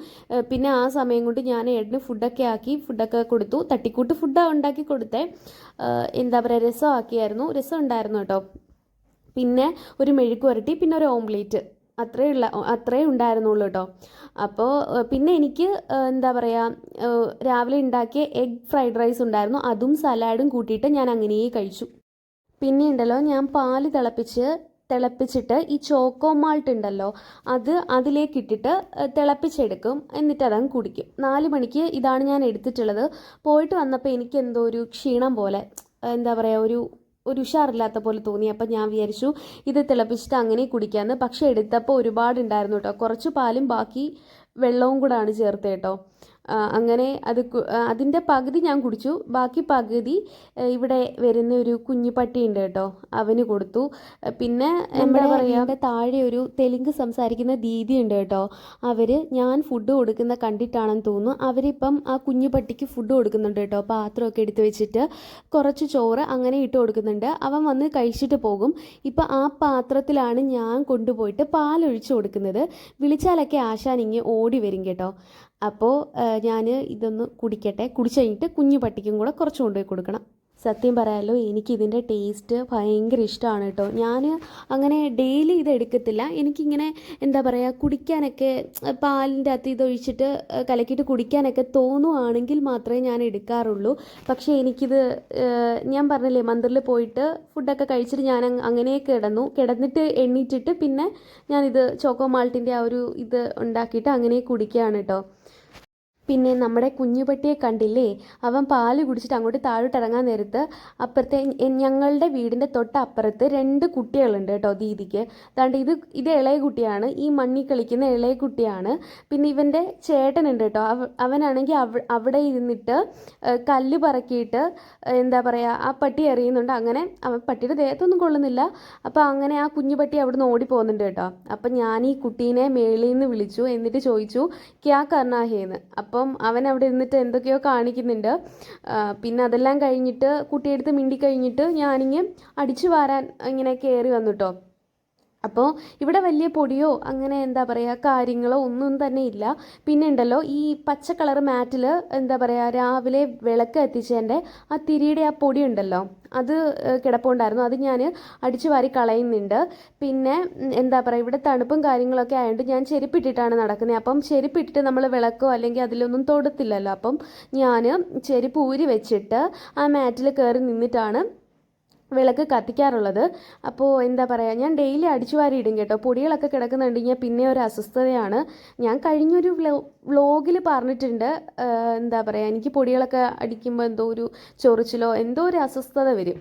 [SPEAKER 1] പിന്നെ ആ സമയം കൊണ്ട് ഞാൻ ഏട്ടന് ഫുഡൊക്കെ കൊടുത്തു. തട്ടിക്കൂട്ട് ഫുഡാണ് ഉണ്ടാക്കി കൊടുത്തേ. എന്താ പറയുക, രസം ഉണ്ടായിരുന്നു കേട്ടോ. പിന്നെ ഒരു മെഴുക്ക് പുരട്ടി, പിന്നെ ഒരു ഓംലേറ്റ്, അത്രേ ഉണ്ടായിരുന്നുള്ളൂ കേട്ടോ. അപ്പോൾ പിന്നെ എനിക്ക് എന്താ പറയുക രാവിലെ ഉണ്ടാക്കിയ എഗ് ഫ്രൈഡ് റൈസ് ഉണ്ടായിരുന്നു. അതും സലാഡും കൂട്ടിയിട്ട് ഞാൻ അങ്ങനെ കഴിച്ചു. പിന്നെ ഉണ്ടല്ലോ ഞാൻ പാല് തിളപ്പിച്ചിട്ട് ഈ ചോക്കോ മാൾട്ട് ഉണ്ടല്ലോ അതിലേക്ക് ഇട്ടിട്ട് തിളപ്പിച്ചെടുക്കും. എന്നിട്ട് അതങ്ങ് കുടിക്കും. 4 മണിക്ക് ഇതാണ് ഞാൻ എടുത്തിട്ടുള്ളത്. പോയിട്ട് വന്നപ്പോൾ എനിക്ക് എന്തോ ഒരു ക്ഷീണം പോലെ, എന്താ പറയുക ഒരു ഉഷാറില്ലാത്ത പോലെ തോന്നി. അപ്പം ഞാൻ വിചാരിച്ചു ഇത് തിളപ്പിച്ചിട്ട് അങ്ങനെ കുടിക്കാമെന്ന്. പക്ഷെ എടുത്തപ്പോൾ ഒരുപാടുണ്ടായിരുന്നു കേട്ടോ. കുറച്ച് പാലും ബാക്കി വെള്ളവും കൂടാണ് ചേർത്ത് കേട്ടോ. അങ്ങനെ അതിൻ്റെ പകുതി ഞാൻ കുടിച്ചു. ബാക്കി പകുതി ഇവിടെ വരുന്ന ഒരു കുഞ്ഞു പട്ടിയുണ്ട് കേട്ടോ, അവന് കൊടുത്തു. പിന്നെ എന്താ പറയുക, താഴെ ഒരു തെലുങ്ക് സംസാരിക്കുന്ന ദീദി ഉണ്ട് കേട്ടോ. ഞാൻ ഫുഡ് കൊടുക്കുന്ന കണ്ടിട്ടാണെന്ന് തോന്നുന്നു. അവരിപ്പം ആ കുഞ്ഞു പട്ടിക്ക് ഫുഡ് കൊടുക്കുന്നുണ്ട് കേട്ടോ. പാത്രമൊക്കെ എടുത്ത് വെച്ചിട്ട് കുറച്ച് ചോറ് അങ്ങനെ ഇട്ട് കൊടുക്കുന്നുണ്ട്. അവൻ വന്ന് കഴിച്ചിട്ട് പോകും. ഇപ്പം ആ പാത്രത്തിലാണ് ഞാൻ കൊണ്ടുപോയിട്ട് പാലൊഴിച്ച് കൊടുക്കുന്നത്. വിളിച്ചാലൊക്കെ ആശാനിങ്ങ് ഓടി വരും കേട്ടോ. അപ്പോൾ ഞാൻ ഇതൊന്ന് കുടിക്കട്ടെ. കുടിച്ച് കഴിഞ്ഞിട്ട് കുഞ്ഞു പട്ടിക്കും കൂടെ കുറച്ച് കൊണ്ടുപോയി കൊടുക്കണം. സത്യം പറയാലോ എനിക്കിതിൻ്റെ ടേസ്റ്റ് ഭയങ്കര ഇഷ്ടമാണ് കേട്ടോ. ഞാൻ അങ്ങനെ ഡെയിലി ഇത് എടുക്കത്തില്ല. എനിക്കിങ്ങനെ എന്താ പറയുക, കുടിക്കാനൊക്കെ പാലിൻ്റെ അകത്ത് ഇതൊഴിച്ചിട്ട് കലക്കിയിട്ട് കുടിക്കാനൊക്കെ തോന്നുവാണെങ്കിൽ മാത്രമേ ഞാൻ എടുക്കാറുള്ളൂ. പക്ഷേ എനിക്കിത് ഞാൻ പറഞ്ഞില്ലേ, മന്ദിറിൽ പോയിട്ട് ഫുഡൊക്കെ കഴിച്ചിട്ട് ഞാൻ അങ്ങനെ കിടന്നിട്ട് എണ്ണീറ്റിട്ട് പിന്നെ ഞാനിത് ചോക്കോ മാൾട്ടിൻ്റെ ആ ഒരു ഇത് ഉണ്ടാക്കിയിട്ട് അങ്ങനെ കുടിക്കുകയാണ് കേട്ടോ. പിന്നെ നമ്മുടെ കുഞ്ഞുപട്ടിയെ കണ്ടില്ലേ, അവൻ പാല് കുടിച്ചിട്ട് അങ്ങോട്ട് താഴോട്ട് ഇറങ്ങാൻ നേരത്ത് അപ്പുറത്തെ ഞങ്ങളുടെ വീടിൻ്റെ തൊട്ടപ്പുറത്ത് 2 കുട്ടികളുണ്ട് കേട്ടോ ദീദിക്ക്. അതാണ്ട് ഇത് ഇളയ കുട്ടിയാണ്, ഈ മണ്ണി കളിക്കുന്ന ഇളയ കുട്ടിയാണ്. പിന്നെ ഇവൻ്റെ ചേട്ടനുണ്ട് കേട്ടോ. അവനാണെങ്കിൽ അവിടെ ഇരുന്നിട്ട് കല്ല് പറക്കിയിട്ട് എന്താ പറയുക, ആ പട്ടി എറിയുന്നുണ്ട്. അങ്ങനെ അവൻ പട്ടിയുടെ ദേഹത്തൊന്നും കൊള്ളുന്നില്ല. അപ്പോൾ അങ്ങനെ ആ കുഞ്ഞുപട്ടി അവിടെ നിന്ന് ഓടി പോകുന്നുണ്ട് കേട്ടോ. അപ്പം ഞാൻ ഈ കുട്ടീനെ മേളിൽ നിന്ന് വിളിച്ചു, എന്നിട്ട് ചോദിച്ചു ക്യാ കർണാ ഹേന്ന്. അപ്പം അവൻ അവിടെ ഇരുന്നിട്ട് എന്തൊക്കെയോ കാണിക്കുന്നുണ്ട്. പിന്നെ അതെല്ലാം കഴിഞ്ഞിട്ട് കുട്ടിയെടുത്ത് മിണ്ടി കഴിഞ്ഞിട്ട് ഞാനിങ്ങനെ അടിച്ചു വാരാൻ ഇങ്ങനെ കയറി വന്നു കേട്ടോ. അപ്പോൾ ഇവിടെ വലിയ പൊടിയോ അങ്ങനെ എന്താ പറയുക കാര്യങ്ങളോ ഒന്നും തന്നെ ഇല്ല. പിന്നെ ഉണ്ടല്ലോ, ഈ പച്ച കളർ മാറ്റിൽ എന്താ പറയുക, രാവിലെ വിളക്ക് കത്തിച്ചതിൻ്റെ ആ തിരിയുടെ ആ പൊടി ഉണ്ടല്ലോ, അത് കിടപ്പുണ്ടായിരുന്നു. അത് ഞാൻ അടിച്ചു വാരി കളയുന്നുണ്ട്. പിന്നെ എന്താ പറയുക, ഇവിടെ തണുപ്പും കാര്യങ്ങളൊക്കെ ആയതുകൊണ്ട് ഞാൻ ചെരുപ്പിട്ടിട്ടാണ് നടക്കുന്നത്. അപ്പം ചെരുപ്പിട്ടിട്ട് നമ്മൾ വിളക്കോ അല്ലെങ്കിൽ അതിലൊന്നും തൊടത്തില്ലല്ലോ. അപ്പം ഞാൻ ചെരുപ്പ് ഊരി വെച്ചിട്ട് ആ മാറ്റിൽ കയറി നിന്നിട്ടാണ് വിളക്ക് കത്തിക്കാറുള്ളത്. അപ്പോൾ എന്താ പറയുക, ഞാൻ ഡെയിലി അടിച്ചു വാരി ഇടും കേട്ടോ. പൊടികളൊക്കെ കിടക്കുന്നുണ്ടെങ്കിൽ പിന്നെ ഒരു അസ്വസ്ഥതയാണ്. ഞാൻ കഴിഞ്ഞൊരു വ്ലോഗിൽ പറഞ്ഞിട്ടുണ്ട്, എന്താ പറയുക, എനിക്ക് പൊടികളൊക്കെ അടിക്കുമ്പോൾ എന്തോ ഒരു ചൊറിച്ചിലോ എന്തോ ഒരു അസ്വസ്ഥത വരും.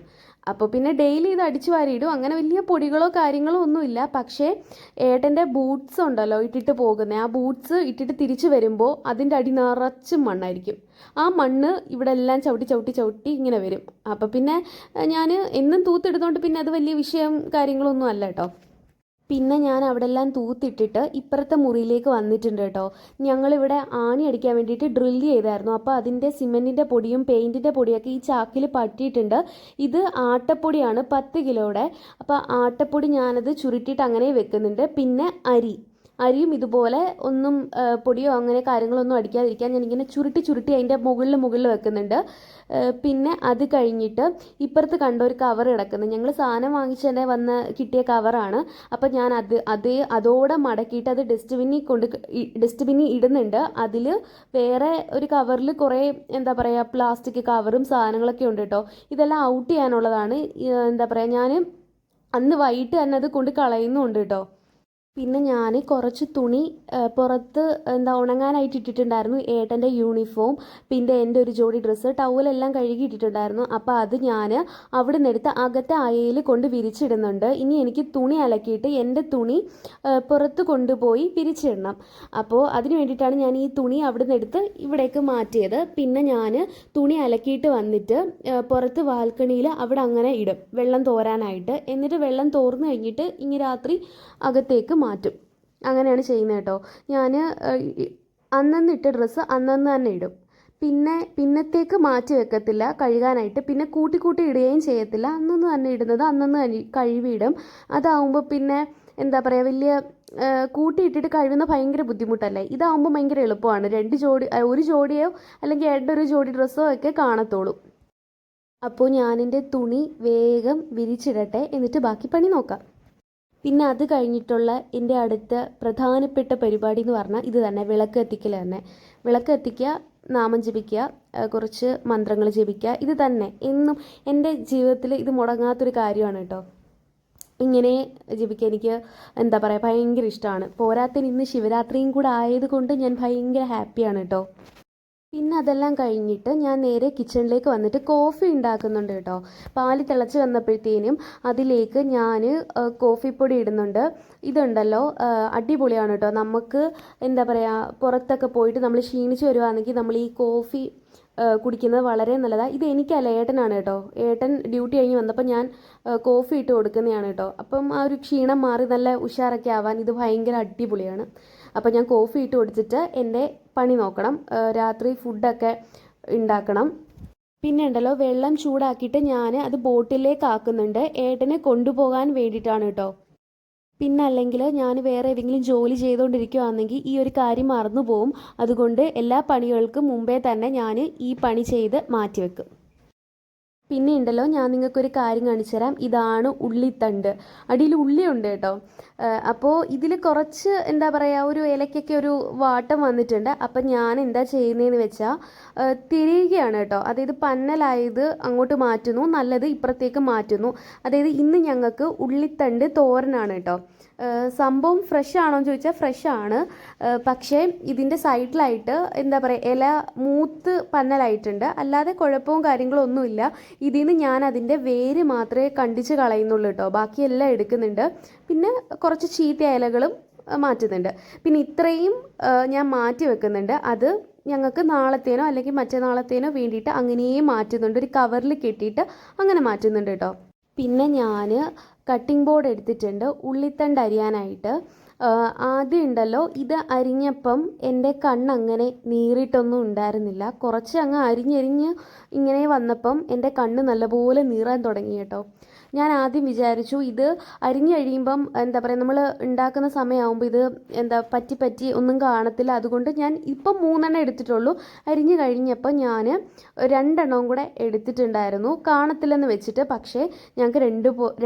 [SPEAKER 1] അപ്പോൾ പിന്നെ ഡെയിലി ഇത് അടിച്ചു വാരിയിടും. അങ്ങനെ വലിയ പൊടികളോ കാര്യങ്ങളോ ഒന്നുമില്ല. പക്ഷേ ഏട്ടൻ്റെ ബൂട്ട്സ് ഉണ്ടല്ലോ ഇട്ടിട്ട് പോകുന്നത്, ആ ബൂട്ട്സ് ഇട്ടിട്ട് തിരിച്ചു വരുമ്പോൾ അതിൻ്റെ അടി നിറച്ചും മണ്ണായിരിക്കും. ആ മണ്ണ് ഇവിടെ എല്ലാം ചവിട്ടി ഇങ്ങനെ വരും. അപ്പോൾ പിന്നെ ഞാൻ എന്നും തൂത്തിടുന്നതുകൊണ്ട് പിന്നെ അത് വലിയ വിഷയം കാര്യങ്ങളൊന്നും അല്ല കേട്ടോ. പിന്നെ ഞാൻ അവിടെ എല്ലാം തൂത്തിട്ടിട്ട് ഇപ്പുറത്തെ മുറിയിലേക്ക് വന്നിട്ടുണ്ട് കേട്ടോ. ഞങ്ങളിവിടെ ആണി അടിക്കാൻ വേണ്ടിയിട്ട് ഡ്രില്ല് ചെയ്തായിരുന്നു. അപ്പോൾ അതിൻ്റെ സിമെൻറ്റിൻ്റെ പൊടിയും പെയിൻറ്റിൻ്റെ പൊടിയൊക്കെ ഈ ചാക്കിൽ പറ്റിയിട്ടുണ്ട്. ഇത് ആട്ടപ്പൊടിയാണ് 10 കിലോയുടെ. അപ്പോൾ ആട്ടപ്പൊടി ഞാനത് ചുരുട്ടിയിട്ട് അങ്ങനെ വെക്കുന്നുണ്ട്. പിന്നെ അരിയും ഇതുപോലെ ഒന്നും പൊടിയോ അങ്ങനെ കാര്യങ്ങളൊന്നും അടിക്കാതിരിക്കാൻ ഞാനിങ്ങനെ ചുരുട്ടി അതിൻ്റെ മുകളിൽ വെക്കുന്നുണ്ട്. പിന്നെ അത് കഴിഞ്ഞിട്ട് ഇപ്പുറത്ത് കണ്ട ഒരു കവർ കിടക്കുന്നത്, ഞങ്ങൾ സാധനം വാങ്ങിച്ചതിനെ കിട്ടിയ കവറാണ്. അപ്പം ഞാൻ അതോടെ മടക്കിയിട്ട് അത് ഡസ്റ്റ്ബിന്നിൽ ഇടുന്നുണ്ട്. അതിൽ വേറെ ഒരു കവറിൽ കുറേ എന്താ പറയുക പ്ലാസ്റ്റിക് കവറും സാധനങ്ങളൊക്കെ ഉണ്ട് കേട്ടോ. ഇതെല്ലാം ഔട്ട് ചെയ്യാനുള്ളതാണ്. എന്താ പറയുക, ഞാൻ അന്ന് വൈകിട്ട് തന്നെ അത് കൊണ്ട് കളയുന്നുണ്ട് കേട്ടോ. പിന്നെ ഞാൻ കുറച്ച് തുണി പുറത്ത് ഉണങ്ങാനായിട്ട് ഇട്ടിട്ടുണ്ടായിരുന്നു. ഏട്ടൻ്റെ യൂണിഫോം, പിന്നെ എൻ്റെ ഒരു ജോഡി ഡ്രസ്സ്, ടവലെല്ലാം കഴുകി ഇട്ടിട്ടുണ്ടായിരുന്നു. അപ്പോൾ അത് ഞാൻ അവിടെ നിന്ന് എടുത്ത് അകത്തെ അയയിൽ കൊണ്ട് വിരിച്ചിടുന്നുണ്ട്. ഇനി എനിക്ക് തുണി അലക്കിയിട്ട് എൻ്റെ തുണി പുറത്ത് കൊണ്ടുപോയി വിരിച്ചിടണം. അപ്പോൾ അതിന് വേണ്ടിയിട്ടാണ് ഞാൻ ഈ തുണി അവിടെ നിന്ന് എടുത്ത് ഇവിടേക്ക് മാറ്റിയത്. പിന്നെ ഞാൻ തുണി അലക്കിയിട്ട് വന്നിട്ട് പുറത്ത് ബാൽക്കണിയിൽ അവിടെ അങ്ങനെ ഇടും വെള്ളം തോരാനായിട്ട്. എന്നിട്ട് വെള്ളം തോർന്നു കഴിഞ്ഞിട്ട് ഇനി രാത്രി അകത്തേക്ക് മാറ്റും. അങ്ങനെയാണ് ചെയ്യുന്നത് കേട്ടോ. ഞാൻ അന്നന്ന് ഇട്ട ഡ്രസ്സ് അന്നന്ന് തന്നെ ഇടും. പിന്നത്തേക്ക് മാറ്റി വെക്കത്തില്ല കഴുകാനായിട്ട്. പിന്നെ കൂട്ടി ഇടുകയും ചെയ്യത്തില്ല. അന്നന്ന് തന്നെ ഇടുന്നത് അന്നന്ന് കഴുകിയിടും. അതാവുമ്പോൾ പിന്നെ എന്താ പറയുക, വലിയ കൂട്ടിയിട്ടിട്ട് കഴുകുന്ന ഭയങ്കര ബുദ്ധിമുട്ടല്ലേ. ഇതാവുമ്പോൾ ഭയങ്കര എളുപ്പമാണ്. ഒരു ജോഡിയോ അല്ലെങ്കിൽ ഒരു ജോഡി ഡ്രസ്സോ ഒക്കെ കാണത്തുള്ളൂ. അപ്പോൾ ഞാനെൻ്റെ തുണി വേഗം വിരിച്ചിടട്ടെ, എന്നിട്ട് ബാക്കി പണി നോക്കാം. പിന്നെ അത് കഴിഞ്ഞിട്ടുള്ള എൻ്റെ അടുത്ത പ്രധാനപ്പെട്ട പരിപാടി എന്ന് പറഞ്ഞാൽ ഇത് തന്നെ, വിളക്ക് കത്തിക്കൽ തന്നെ. വിളക്ക് കത്തിക്കുക, നാമം ജപിക്കുക, കുറച്ച് മന്ത്രങ്ങൾ ജപിക്കുക. ഇത് തന്നെ എന്നും എൻ്റെ ജീവിതത്തിൽ ഇത് മുടങ്ങാത്തൊരു കാര്യമാണ് കേട്ടോ. ഇങ്ങനെ ജപിക്കാൻ എനിക്ക് എന്താ പറയുക ഭയങ്കര ഇഷ്ടമാണ്. പോരാത്തതിന് ഇന്ന് ശിവരാത്രിയും കൂടെ ആയതുകൊണ്ട് ഞാൻ ഭയങ്കര ഹാപ്പിയാണ് കേട്ടോ. പിന്നെ അതെല്ലാം കഴിഞ്ഞിട്ട് ഞാൻ നേരെ കിച്ചണിലേക്ക് വന്നിട്ട് കോഫി ഉണ്ടാക്കുന്നുണ്ട് കേട്ടോ. പാല് തിളച്ച് വന്നപ്പോഴത്തേനും അതിലേക്ക് ഞാൻ കോഫിപ്പൊടി ഇടുന്നുണ്ട്. ഇതുണ്ടല്ലോ അടിപൊളിയാണ് കേട്ടോ. നമുക്ക് എന്താ പറയുക, പുറത്തൊക്കെ പോയിട്ട് നമ്മൾ ക്ഷീണിച്ച് വരുവാണെങ്കിൽ നമ്മൾ ഈ കോഫി കുടിക്കുന്നത് വളരെ നല്ലതാണ്. ഇത് എനിക്കല്ല, ഏട്ടനാണ് കേട്ടോ. ഏട്ടൻ ഡ്യൂട്ടി കഴിഞ്ഞ് വന്നപ്പോൾ ഞാൻ കോഫി ഇട്ട് കൊടുക്കുന്നതാണ് കേട്ടോ. അപ്പം ആ ഒരു ക്ഷീണം മാറി നല്ല ഉഷാറൊക്കെ ആവാൻ ഇത് ഭയങ്കര അടിപൊളിയാണ്. അപ്പോൾ ഞാൻ കോഫി ഇട്ട് കൊടുത്തിട്ട് എൻ്റെ പണി നോക്കണം. രാത്രി ഫുഡൊക്കെ ഉണ്ടാക്കണം. പിന്നെ ഉണ്ടല്ലോ, വെള്ളം ചൂടാക്കിയിട്ട് ഞാൻ അത് ബോട്ടിലേക്ക് ആക്കുന്നുണ്ട്. ഏട്ടനെ കൊണ്ടുപോകാൻ വേണ്ടിയിട്ടാണ് കേട്ടോ. പിന്നെ അല്ലെങ്കിൽ ഞാൻ വേറെ ഏതെങ്കിലും ജോലി ചെയ്തുകൊണ്ടിരിക്കുകയാണെങ്കിൽ ഈ ഒരു കാര്യം മറന്നു പോവും. അതുകൊണ്ട് എല്ലാ പണികൾക്കും മുമ്പേ തന്നെ ഞാൻ ഈ പണി ചെയ്ത് മാറ്റിവെക്കും. പിന്നെ ഉണ്ടല്ലോ, ഞാൻ നിങ്ങൾക്കൊരു കാര്യം കാണിച്ചു തരാം. ഇതാണ് ഉള്ളിത്തണ്ട്. അടിയിൽ ഉള്ളിയുണ്ട് കേട്ടോ. അപ്പോൾ ഇതിൽ കുറച്ച് എന്താ പറയുക, ഒരു ഇലയ്ക്കൊക്കെ ഒരു വാട്ടം വന്നിട്ടുണ്ട്. അപ്പം ഞാൻ എന്താ ചെയ്യുന്നതെന്ന് വെച്ചാൽ തിരിയുകയാണ് കേട്ടോ. അതായത് പന്നലായത് അങ്ങോട്ട് മാറ്റുന്നു, നല്ലത് ഇപ്പുറത്തേക്ക് മാറ്റുന്നു. അതായത് ഇന്ന് ഞങ്ങൾക്ക് ഉള്ളിത്തണ്ട് തോരനാണ് കേട്ടോ. സംഭവം ഫ്രഷ് ആണോ എന്ന് ചോദിച്ചാൽ ഫ്രഷ് ആണ്. പക്ഷേ ഇതിൻ്റെ സൈഡിലായിട്ട് എന്താ പറയുക, ഇല മൂത്ത് പന്നലായിട്ടുണ്ട്. അല്ലാതെ കുഴപ്പവും കാര്യങ്ങളും ഒന്നുമില്ല. ഇതിൽ നിന്ന് ഞാൻ അതിൻ്റെ വേര് മാത്രമേ കണ്ടിച്ച് കളയുന്നുള്ളൂ കേട്ടോ. ബാക്കിയെല്ലാം എടുക്കുന്നുണ്ട്. പിന്നെ കുറച്ച് ചീത്ത ഇലകളും മാറ്റുന്നുണ്ട്. പിന്നെ ഇത്രയും ഞാൻ മാറ്റി വെക്കുന്നുണ്ട്. അത് ഞങ്ങൾക്ക് നാളത്തേനോ അല്ലെങ്കിൽ മറ്റന്നാളത്തേനോ വേണ്ടിയിട്ട് അങ്ങനെയേ മാറ്റുന്നുണ്ട്. ഒരു കവറിൽ കെട്ടിയിട്ട് അങ്ങനെ മാറ്റുന്നുണ്ട് കേട്ടോ. പിന്നെ ഞാൻ കട്ടിംഗ് ബോർഡ് എടുത്തിട്ടുണ്ട് ഉള്ളിത്തണ്ട് അരിയാനായിട്ട്. ആദ്യം ഉണ്ടല്ലോ, ഇത് അരിഞ്ഞപ്പം എൻ്റെ കണ്ണങ്ങനെ നീറിയിട്ടൊന്നും ഉണ്ടായിരുന്നില്ല. കുറച്ച് അങ്ങ് അരിഞ്ഞെരിഞ്ഞ് ഇങ്ങനെ വന്നപ്പം എൻ്റെ കണ്ണ് നല്ലപോലെ നീറാൻ തുടങ്ങി കേട്ടോ. ഞാൻ ആദ്യം വിചാരിച്ചു ഇത് അരിഞ്ഞു കഴിയുമ്പം എന്താ പറയുക, നമ്മൾ ഉണ്ടാക്കുന്ന സമയമാകുമ്പോൾ ഇത് എന്താ പറ്റി ഒന്നും കാണത്തില്ല. അതുകൊണ്ട് ഞാൻ ഇപ്പം 3 എടുത്തിട്ടുള്ളൂ. അരിഞ്ഞു കഴിഞ്ഞപ്പോൾ ഞാൻ 2 കൂടെ എടുത്തിട്ടുണ്ടായിരുന്നു, കാണത്തില്ലെന്ന് വെച്ചിട്ട്. പക്ഷേ ഞങ്ങൾക്ക്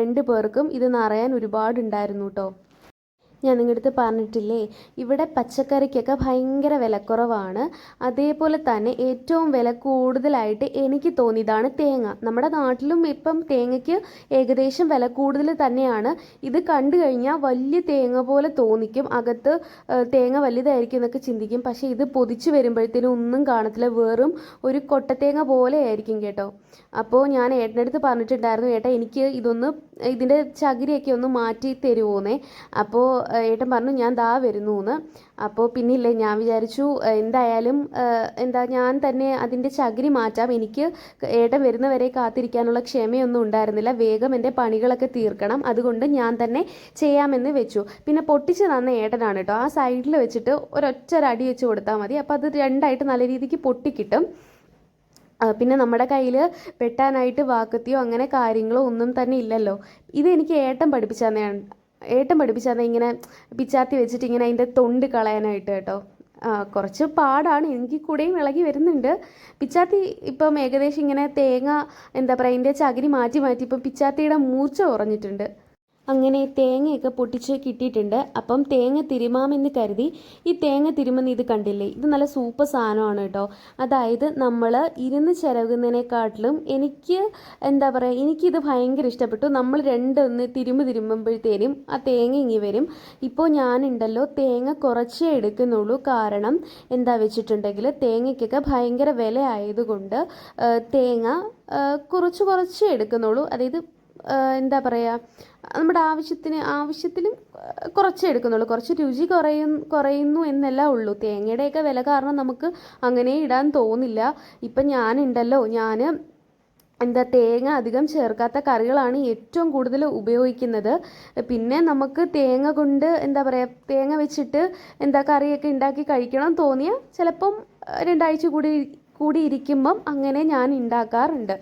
[SPEAKER 1] രണ്ട് പേർക്കും ഇത് നിറയാൻ ഒരുപാടുണ്ടായിരുന്നു കേട്ടോ. ഞാൻ നിങ്ങളുടെ അടുത്ത് പറഞ്ഞിട്ടില്ലേ, ഇവിടെ പച്ചക്കറിക്കൊക്കെ ഭയങ്കര വിലക്കുറവാണ്. അതേപോലെ തന്നെ ഏറ്റവും വില കൂടുതലായിട്ട് എനിക്ക് തോന്നിയതാണ് തേങ്ങ. നമ്മുടെ നാട്ടിലും ഇപ്പം തേങ്ങയ്ക്ക് ഏകദേശം വില കൂടുതൽ തന്നെയാണ്. ഇത് കണ്ടു കഴിഞ്ഞാൽ വലിയ തേങ്ങ പോലെ തോന്നിക്കും, അകത്ത് തേങ്ങ വലുതായിരിക്കും എന്നൊക്കെ ചിന്തിക്കും. പക്ഷേ ഇത് പൊതിച്ച് വരുമ്പോഴത്തേനും ഒന്നും കാണത്തില്ല, വെറും ഒരു കൊട്ടത്തേങ്ങ പോലെ ആയിരിക്കും കേട്ടോ. അപ്പോൾ ഞാൻ ഏട്ടൻ്റെ അടുത്ത് പറഞ്ഞിട്ടുണ്ടായിരുന്നു, ഏട്ടാ എനിക്ക് ഇതിൻ്റെ ചകിരിയൊക്കെ ഒന്ന് മാറ്റി തരുമോന്നേ. അപ്പോൾ ഏട്ടൻ പറഞ്ഞു ഞാൻ ദാ വരുന്നു എന്ന്. അപ്പോൾ പിന്നില്ലേ, ഞാൻ വിചാരിച്ചു എന്തായാലും ഞാൻ തന്നെ അതിൻ്റെ ചകിരി മാറ്റാം. എനിക്ക് ഏട്ടൻ വരുന്നവരെ കാത്തിരിക്കാനുള്ള ക്ഷമയൊന്നും ഉണ്ടായിരുന്നില്ല. വേഗം എൻ്റെ പണികളൊക്കെ തീർക്കണം, അതുകൊണ്ട് ഞാൻ തന്നെ ചെയ്യാമെന്ന് വെച്ചു. പിന്നെ പൊട്ടിച്ച് തന്ന ഏട്ടനാണ് കേട്ടോ. ആ സൈഡിൽ വെച്ചിട്ട് ഒരൊറ്റ അടി വെച്ച് കൊടുത്താൽ മതി. അപ്പോൾ അത് രണ്ടായിട്ട് നല്ല രീതിക്ക് പൊട്ടിക്കിട്ടും. പിന്നെ നമ്മുടെ കയ്യിൽ വെട്ടാനായിട്ട് വാക്കത്തിയോ അങ്ങനെ കാര്യങ്ങളോ ഒന്നും തന്നെ ഇല്ലല്ലോ. ഇതെനിക്ക് ഏട്ടൻ പഠിപ്പിച്ചു തന്നെ ഇങ്ങനെ പിച്ചാത്തി വെച്ചിട്ട് ഇങ്ങനെ അതിൻ്റെ തൊണ്ട് കളയാനായിട്ട് കേട്ടോ. കുറച്ച് പാടാണ്, എനിക്ക് കൂടെയും ഇളകി വരുന്നുണ്ട്. പിച്ചാത്തി ഇപ്പം ഏകദേശം ഇങ്ങനെ തേങ്ങ എന്താ പറയുക, അതിൻ്റെ ചകിരി മാറ്റി ഇപ്പം പിച്ചാത്തിയുടെ മൂർച്ച കുറഞ്ഞിട്ടുണ്ട്. അങ്ങനെ തേങ്ങയൊക്കെ പൊട്ടിച്ച് കിട്ടിയിട്ടുണ്ട്. അപ്പം തേങ്ങ തിരുമാമെന്ന് കരുതി ഈ തേങ്ങ തിരുമെന്ന് ഇത് കണ്ടില്ലേ, ഇത് നല്ല സൂപ്പർ സാധനമാണ് കേട്ടോ. അതായത് നമ്മൾ ഇരുന്ന് ചിരകുന്നതിനെക്കാട്ടിലും എനിക്ക് എന്താ പറയുക, എനിക്കിത് ഭയങ്കര ഇഷ്ടപ്പെട്ടു. നമ്മൾ രണ്ടൊന്ന് തിരുമ്പുമ്പോഴത്തേനും ആ തേങ്ങ ഇങ്ങി വരും. ഇപ്പോൾ ഞാനുണ്ടല്ലോ തേങ്ങ കുറച്ചേ എടുക്കുന്നുള്ളൂ. കാരണം എന്താ വെച്ചിട്ടുണ്ടെങ്കിൽ തേങ്ങയ്ക്കൊക്കെ ഭയങ്കര വില ആയതുകൊണ്ട് തേങ്ങ കുറച്ചേ എടുക്കുന്നുള്ളൂ. അതായത് എന്താ പറയുക, നമ്മുടെ ആവശ്യത്തിലും കുറച്ചേ എടുക്കുന്നുള്ളൂ. കുറച്ച് രുചി കുറയുന്നു എന്നല്ല ഉള്ളൂ. തേങ്ങയുടെയൊക്കെ വില കാരണം നമുക്ക് അങ്ങനെ ഇടാൻ തോന്നില്ല. ഇപ്പം ഞാനുണ്ടല്ലോ, തേങ്ങ അധികം ചേർക്കാത്ത കറികളാണ് ഏറ്റവും കൂടുതൽ ഉപയോഗിക്കുന്നത്. പിന്നെ നമുക്ക് തേങ്ങ കൊണ്ട് എന്താ പറയുക, തേങ്ങ വെച്ചിട്ട് കറിയൊക്കെ ഉണ്ടാക്കി കഴിക്കണം തോന്നിയാൽ ചിലപ്പം 2 ആഴ്ച കൂടി ഇരിക്കുമ്പം അങ്ങനെ ഞാൻ ഉണ്ടാക്കാറുണ്ട്.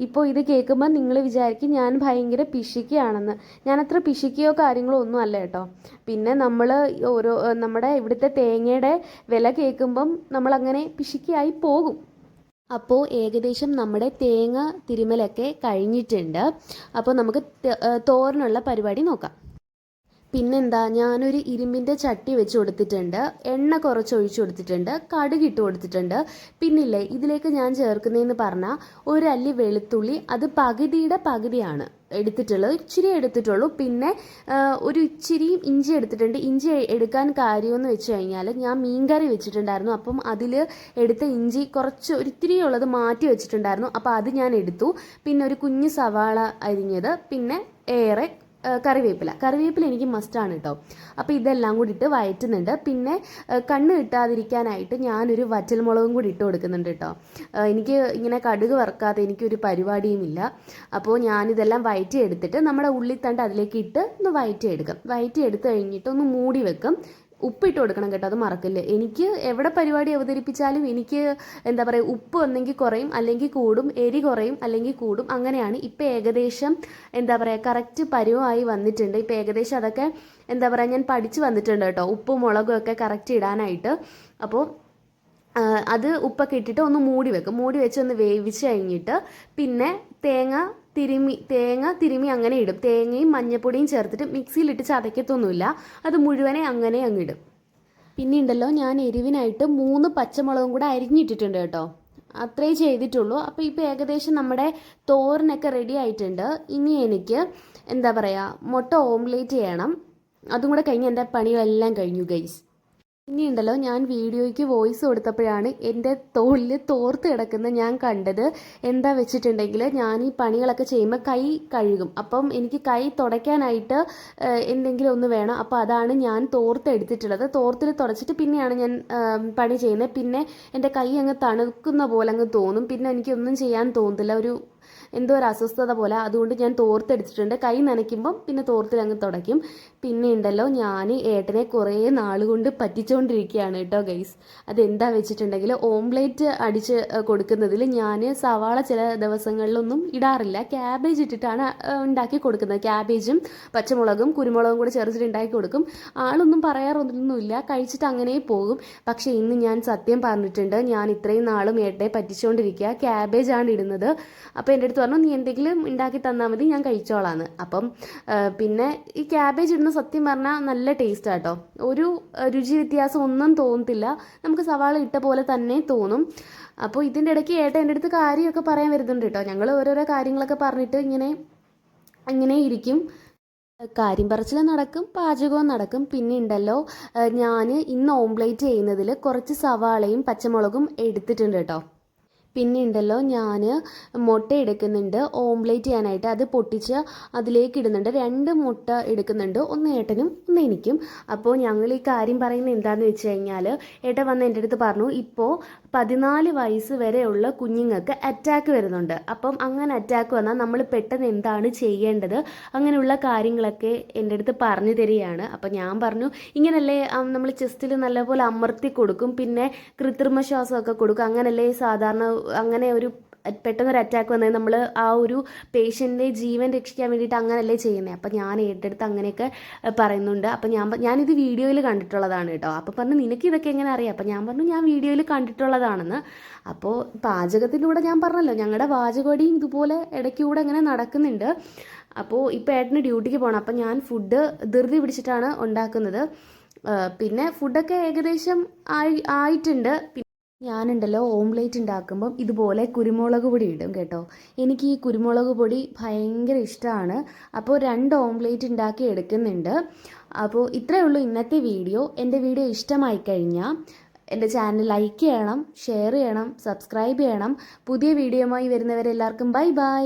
[SPEAKER 1] ഇപ്പോൾ ഇത് കേൾക്കുമ്പോൾ നിങ്ങൾ വിചാരിക്കും ഞാൻ ഭയങ്കര പിശുക്കിയാണെന്ന്. ഞാനത്ര പിശുക്കിയോ കാര്യങ്ങളോ ഒന്നും അല്ല കേട്ടോ. പിന്നെ നമ്മുടെ ഇവിടുത്തെ തേങ്ങയുടെ വില കേൾക്കുമ്പം നമ്മളങ്ങനെ പിശുക്കിയായി പോകും. അപ്പോൾ ഏകദേശം നമ്മുടെ തേങ്ങ തിരുമലൊക്കെ കഴിഞ്ഞിട്ടുണ്ട്. അപ്പോൾ നമുക്ക് തോരനുള്ള പരിപാടി നോക്കാം. പിന്നെന്താ, ഞാനൊരു ഇരുമ്പിൻ്റെ ചട്ടി വെച്ച് കൊടുത്തിട്ടുണ്ട്, എണ്ണ കുറച്ച് ഒഴിച്ചു കൊടുത്തിട്ടുണ്ട്, കടുകിട്ട് കൊടുത്തിട്ടുണ്ട്. പിന്നില്ലേ, ഇതിലേക്ക് ഞാൻ ചേർക്കുന്നതെന്ന് പറഞ്ഞാൽ 1 അല്ലി വെളുത്തുള്ളി, അത് പകുതിയുടെ പകുതിയാണ് എടുത്തിട്ടുള്ളത്, ഇച്ചിരി എടുത്തിട്ടുള്ളൂ. പിന്നെ ഒരു ഇച്ചിരി ഇഞ്ചി എടുത്തിട്ടുണ്ട്. ഇഞ്ചി എടുക്കാൻ കാര്യമെന്ന് വെച്ച് കഴിഞ്ഞാൽ ഞാൻ മീൻകറി വെച്ചിട്ടുണ്ടായിരുന്നു. അപ്പം അതിൽ എടുത്ത ഇഞ്ചി ഒരിത്തിരി ഉള്ളത് മാറ്റി വെച്ചിട്ടുണ്ടായിരുന്നു. അപ്പോൾ അത് ഞാൻ എടുത്തു. പിന്നെ ഒരു കുഞ്ഞ് സവാള അരിഞ്ഞത്, പിന്നെ കറിവേപ്പില എനിക്ക് മസ്റ്റാണ് കേട്ടോ. അപ്പോൾ ഇതെല്ലാം കൂടി ഇട്ട് വഴറ്റുന്നുണ്ട്. പിന്നെ കണ്ണ് കിട്ടാതിരിക്കാനായിട്ട് ഞാനൊരു വറ്റൽമുളകും കൂടി ഇട്ട് കൊടുക്കുന്നുണ്ട് കേട്ടോ. എനിക്ക് ഇങ്ങനെ കടുക് വറുക്കാതെ എനിക്കൊരു പരിപാടിയുമില്ല. അപ്പോൾ ഞാനിതെല്ലാം വഴറ്റിയെടുത്തിട്ട് നമ്മുടെ ഉള്ളിത്തണ്ട് അതിലേക്ക് ഇട്ട് ഒന്ന് വഴറ്റിയെടുത്ത് കഴിഞ്ഞിട്ട് ഒന്ന് മൂടി വെക്കും. ഉപ്പിട്ട് കൊടുക്കണം കേട്ടോ, അത് മറക്കല്ലേ. എനിക്ക് എവിടെ പരിപാടി അവതരിപ്പിച്ചാലും എനിക്ക് ഉപ്പ് ഒന്നെങ്കിൽ കുറയും അല്ലെങ്കിൽ കൂടും, എരി കുറയും അല്ലെങ്കിൽ കൂടും, അങ്ങനെയാണ്. ഇപ്പം ഏകദേശം കറക്റ്റ് പരുവമായി വന്നിട്ടുണ്ട്. ഇപ്പം ഏകദേശം അതൊക്കെ ഞാൻ പഠിച്ചു വന്നിട്ടുണ്ട് കേട്ടോ, ഉപ്പും മുളകും ഒക്കെ കറക്റ്റ് ഇടാനായിട്ട്. അപ്പോൾ അത് ഉപ്പൊക്കെ ഇട്ടിട്ട് ഒന്ന് മൂടി വെക്കും. മൂടി വെച്ച് ഒന്ന് വേവിച്ച് കഴിഞ്ഞിട്ട് പിന്നെ തേങ്ങ തിരുമി അങ്ങനെ ഇടും. തേങ്ങയും മഞ്ഞപ്പൊടിയും ചേർത്തിട്ട് മിക്സിയിലിട്ട് ചതയ്ക്കത്തൊന്നുമില്ല, അത് മുഴുവനെ അങ്ങനെ അങ്ങിടും. പിന്നെ ഉണ്ടല്ലോ, ഞാൻ എരിവിനായിട്ട് 3 പച്ചമുളകും കൂടെ അരിഞ്ഞിട്ടിട്ടുണ്ട് കേട്ടോ. അത്രേ ചെയ്തിട്ടുള്ളൂ. അപ്പോൾ ഇപ്പോൾ ഏകദേശം നമ്മുടെ തോരനൊക്കെ റെഡി ആയിട്ടുണ്ട്. ഇനി എനിക്ക് എന്താ പറയുക, മുട്ട ഓംലേറ്റ് ചെയ്യണം. അതും കൂടെ കഴിഞ്ഞ് എൻ്റെ പണികളെല്ലാം കഴിഞ്ഞു ഗൈസ്. ഇനിയുണ്ടല്ലോ, ഞാൻ വീഡിയോയ്ക്ക് വോയിസ് കൊടുത്തപ്പോഴാണ് എൻ്റെ തോളിൽ തോർത്ത് കിടക്കുന്ന ഞാൻ കണ്ടത്. എന്താ വെച്ചിട്ടുണ്ടെങ്കിൽ, ഞാൻ ഈ പണികളൊക്കെ ചെയ്യുമ്പോൾ കൈ കഴുകും. അപ്പം എനിക്ക് കൈ തുടയ്ക്കാനായിട്ട് എന്തെങ്കിലും ഒന്ന് വേണം. അപ്പോൾ അതാണ് ഞാൻ തോർത്ത് എടുത്തിട്ടുള്ളത്. തോർത്തിൽ തുടച്ചിട്ട് പിന്നെയാണ് ഞാൻ പണി ചെയ്യുന്നത്. പിന്നെ എൻ്റെ കൈ അങ്ങ് തണുക്കുന്ന പോലെ അങ്ങ് തോന്നും. പിന്നെ എനിക്കൊന്നും ചെയ്യാൻ തോന്നത്തില്ല, എന്തോ ഒരു അസ്വസ്ഥത പോലെ. അതുകൊണ്ട് ഞാൻ തോർത്തെടുത്തിട്ടുണ്ട്. കൈ നനയ്ക്കുമ്പം പിന്നെ തോർത്തിൽ അങ്ങ് തുടയ്ക്കും. പിന്നെ ഉണ്ടല്ലോ, ഞാൻ ഏട്ടനെ കുറേ നാളുകൊണ്ട് പറ്റിച്ചുകൊണ്ടിരിക്കുകയാണ് കേട്ടോ ഗൈസ്. അതെന്താ വെച്ചിട്ടുണ്ടെങ്കിൽ, ഓംലേറ്റ് അടിച്ച് കൊടുക്കുന്നതിൽ ഞാൻ സവാള ചില ദിവസങ്ങളിലൊന്നും ഇടാറില്ല. ക്യാബേജ് ഇട്ടിട്ടാണ് ഉണ്ടാക്കി കൊടുക്കുന്നത്. ക്യാബേജും പച്ചമുളകും കുരുമുളകും കൂടി ചേർത്തിട്ട് ഉണ്ടാക്കി കൊടുക്കും. ആളൊന്നും പറയാറൊന്നുമില്ല, കഴിച്ചിട്ട് അങ്ങനെ പോകും. പക്ഷേ ഇന്ന് ഞാൻ സത്യം പറഞ്ഞിട്ടുണ്ട്, ഞാൻ ഇത്രയും നാളും ഏട്ടനെ പറ്റിച്ചുകൊണ്ടിരിക്കുക. ക്യാബേജാണ് ഇടുന്നത്. അപ്പോൾ എൻ്റെ അടുത്ത് പറഞ്ഞു, നീ എന്തെങ്കിലും ഉണ്ടാക്കി തന്നാൽ മതി, ഞാൻ കഴിച്ചോളാന്ന്. അപ്പം പിന്നെ ഈ ക്യാബേജ് ഇടുന്ന സത്യം പറഞ്ഞാൽ നല്ല ടേസ്റ്റ് ആട്ടോ. ഒരു രുചി വ്യത്യാസം ഒന്നും തോന്നത്തില്ല, നമുക്ക് സവാള ഇട്ട പോലെ തന്നെ തോന്നും. അപ്പോൾ ഇതിൻ്റെ ഇടയ്ക്ക് ഏട്ടൻ എൻ്റെ അടുത്ത് കാര്യമൊക്കെ പറയാൻ വരുന്നുണ്ട് കേട്ടോ. ഞങ്ങൾ ഓരോരോ കാര്യങ്ങളൊക്കെ പറഞ്ഞിട്ട് ഇങ്ങനെ ഇരിക്കും. കാര്യം പറച്ചിൽ നടക്കും, പാചകവും നടക്കും. പിന്നെ ഉണ്ടല്ലോ, ഞാൻ ഇന്ന് ഓംലേറ്റ് ചെയ്യുന്നതിൽ കുറച്ച് സവാളയും പച്ചമുളകും എടുത്തിട്ടുണ്ട് കേട്ടോ. പിന്നെ ഉണ്ടല്ലോ, ഞാൻ മുട്ട എടുക്കുന്നുണ്ട് ഓംലേറ്റ് ചെയ്യാനായിട്ട്. അത് പൊട്ടിച്ച് അതിലേക്ക് ഇടുന്നുണ്ട്. 2 മുട്ട എടുക്കുന്നുണ്ട്, ഒന്ന് ഏട്ടനും ഒന്ന് എനിക്കും. അപ്പോൾ ഞങ്ങൾ ഈ കാര്യം പറയുന്നത് എന്താണെന്ന് വെച്ച് കഴിഞ്ഞാൽ, ഏട്ടൻ വന്ന് എൻ്റെ അടുത്ത് പറഞ്ഞു, ഇപ്പോൾ 14 വയസ്സ് വരെയുള്ള കുഞ്ഞുങ്ങൾക്ക് അറ്റാക്ക് വരുന്നുണ്ട്. അപ്പം അങ്ങനെ അറ്റാക്ക് വന്നാൽ നമ്മൾ പെട്ടെന്ന് എന്താണ് ചെയ്യേണ്ടത്, അങ്ങനെയുള്ള കാര്യങ്ങളൊക്കെ എൻ്റെ അടുത്ത് പറഞ്ഞു തരികയാണ്. അപ്പം ഞാൻ പറഞ്ഞു, ഇങ്ങനല്ലേ നമ്മൾ ചെസ്റ്റിൽ നല്ലപോലെ അമർത്തി കൊടുക്കും, പിന്നെ കൃത്രിമ ശ്വാസമൊക്കെ കൊടുക്കും, അങ്ങനല്ലേ സാധാരണ. അങ്ങനെ പെട്ടെന്നൊരു അറ്റാക്ക് വന്നാൽ നമ്മൾ ആ ഒരു പേഷ്യൻ്റെ ജീവൻ രക്ഷിക്കാൻ വേണ്ടിയിട്ട് അങ്ങനല്ലേ ചെയ്യുന്നത്. അപ്പം ഞാൻ ഏറ്റെടുത്ത് അങ്ങനെയൊക്കെ പറയുന്നുണ്ട്. അപ്പം ഞാനിത് വീഡിയോയിൽ കണ്ടിട്ടുള്ളതാണ് കേട്ടോ. അപ്പോൾ പറഞ്ഞു, നിനക്ക് ഇതൊക്കെ എങ്ങനെ അറിയാം? അപ്പം ഞാൻ പറഞ്ഞു, ഞാൻ വീഡിയോയിൽ കണ്ടിട്ടുള്ളതാണെന്ന്. അപ്പോൾ പാചകത്തിലൂടെ ഞാൻ പറഞ്ഞല്ലോ, ഞങ്ങളുടെ പാചകടിയും ഇതുപോലെ ഇടയ്ക്കൂടെ അങ്ങനെ നടക്കുന്നുണ്ട്. അപ്പോൾ ഇപ്പോൾ ഏട്ടന് ഡ്യൂട്ടിക്ക് പോകണം. അപ്പം ഞാൻ ഫുഡ് ധൃതി പിടിച്ചിട്ടാണ് ഉണ്ടാക്കുന്നത്. പിന്നെ ഫുഡൊക്കെ ഏകദേശം ആയിട്ടുണ്ട്. ഞാനുണ്ടല്ലോ, ഓംലേറ്റ് ഉണ്ടാക്കുമ്പം ഇതുപോലെ കുരുമുളക് പൊടി ഇടും കേട്ടോ. എനിക്ക് ഈ കുരുമുളക് പൊടി ഭയങ്കര ഇഷ്ടമാണ്. അപ്പോൾ 2 ഓംലേറ്റ് ഉണ്ടാക്കി എടുക്കുന്നുണ്ട്. അപ്പോൾ ഇത്രയേ ഉള്ളൂ ഇന്നത്തെ വീഡിയോ. എൻ്റെ വീഡിയോ ഇഷ്ടമായി കഴിഞ്ഞാൽ എൻ്റെ ചാനൽ ലൈക്ക് ചെയ്യണം, ഷെയർ ചെയ്യണം, സബ്സ്ക്രൈബ് ചെയ്യണം. പുതിയ വീഡിയോയുമായി വരുന്നവരെല്ലാവർക്കും ബൈ ബൈ.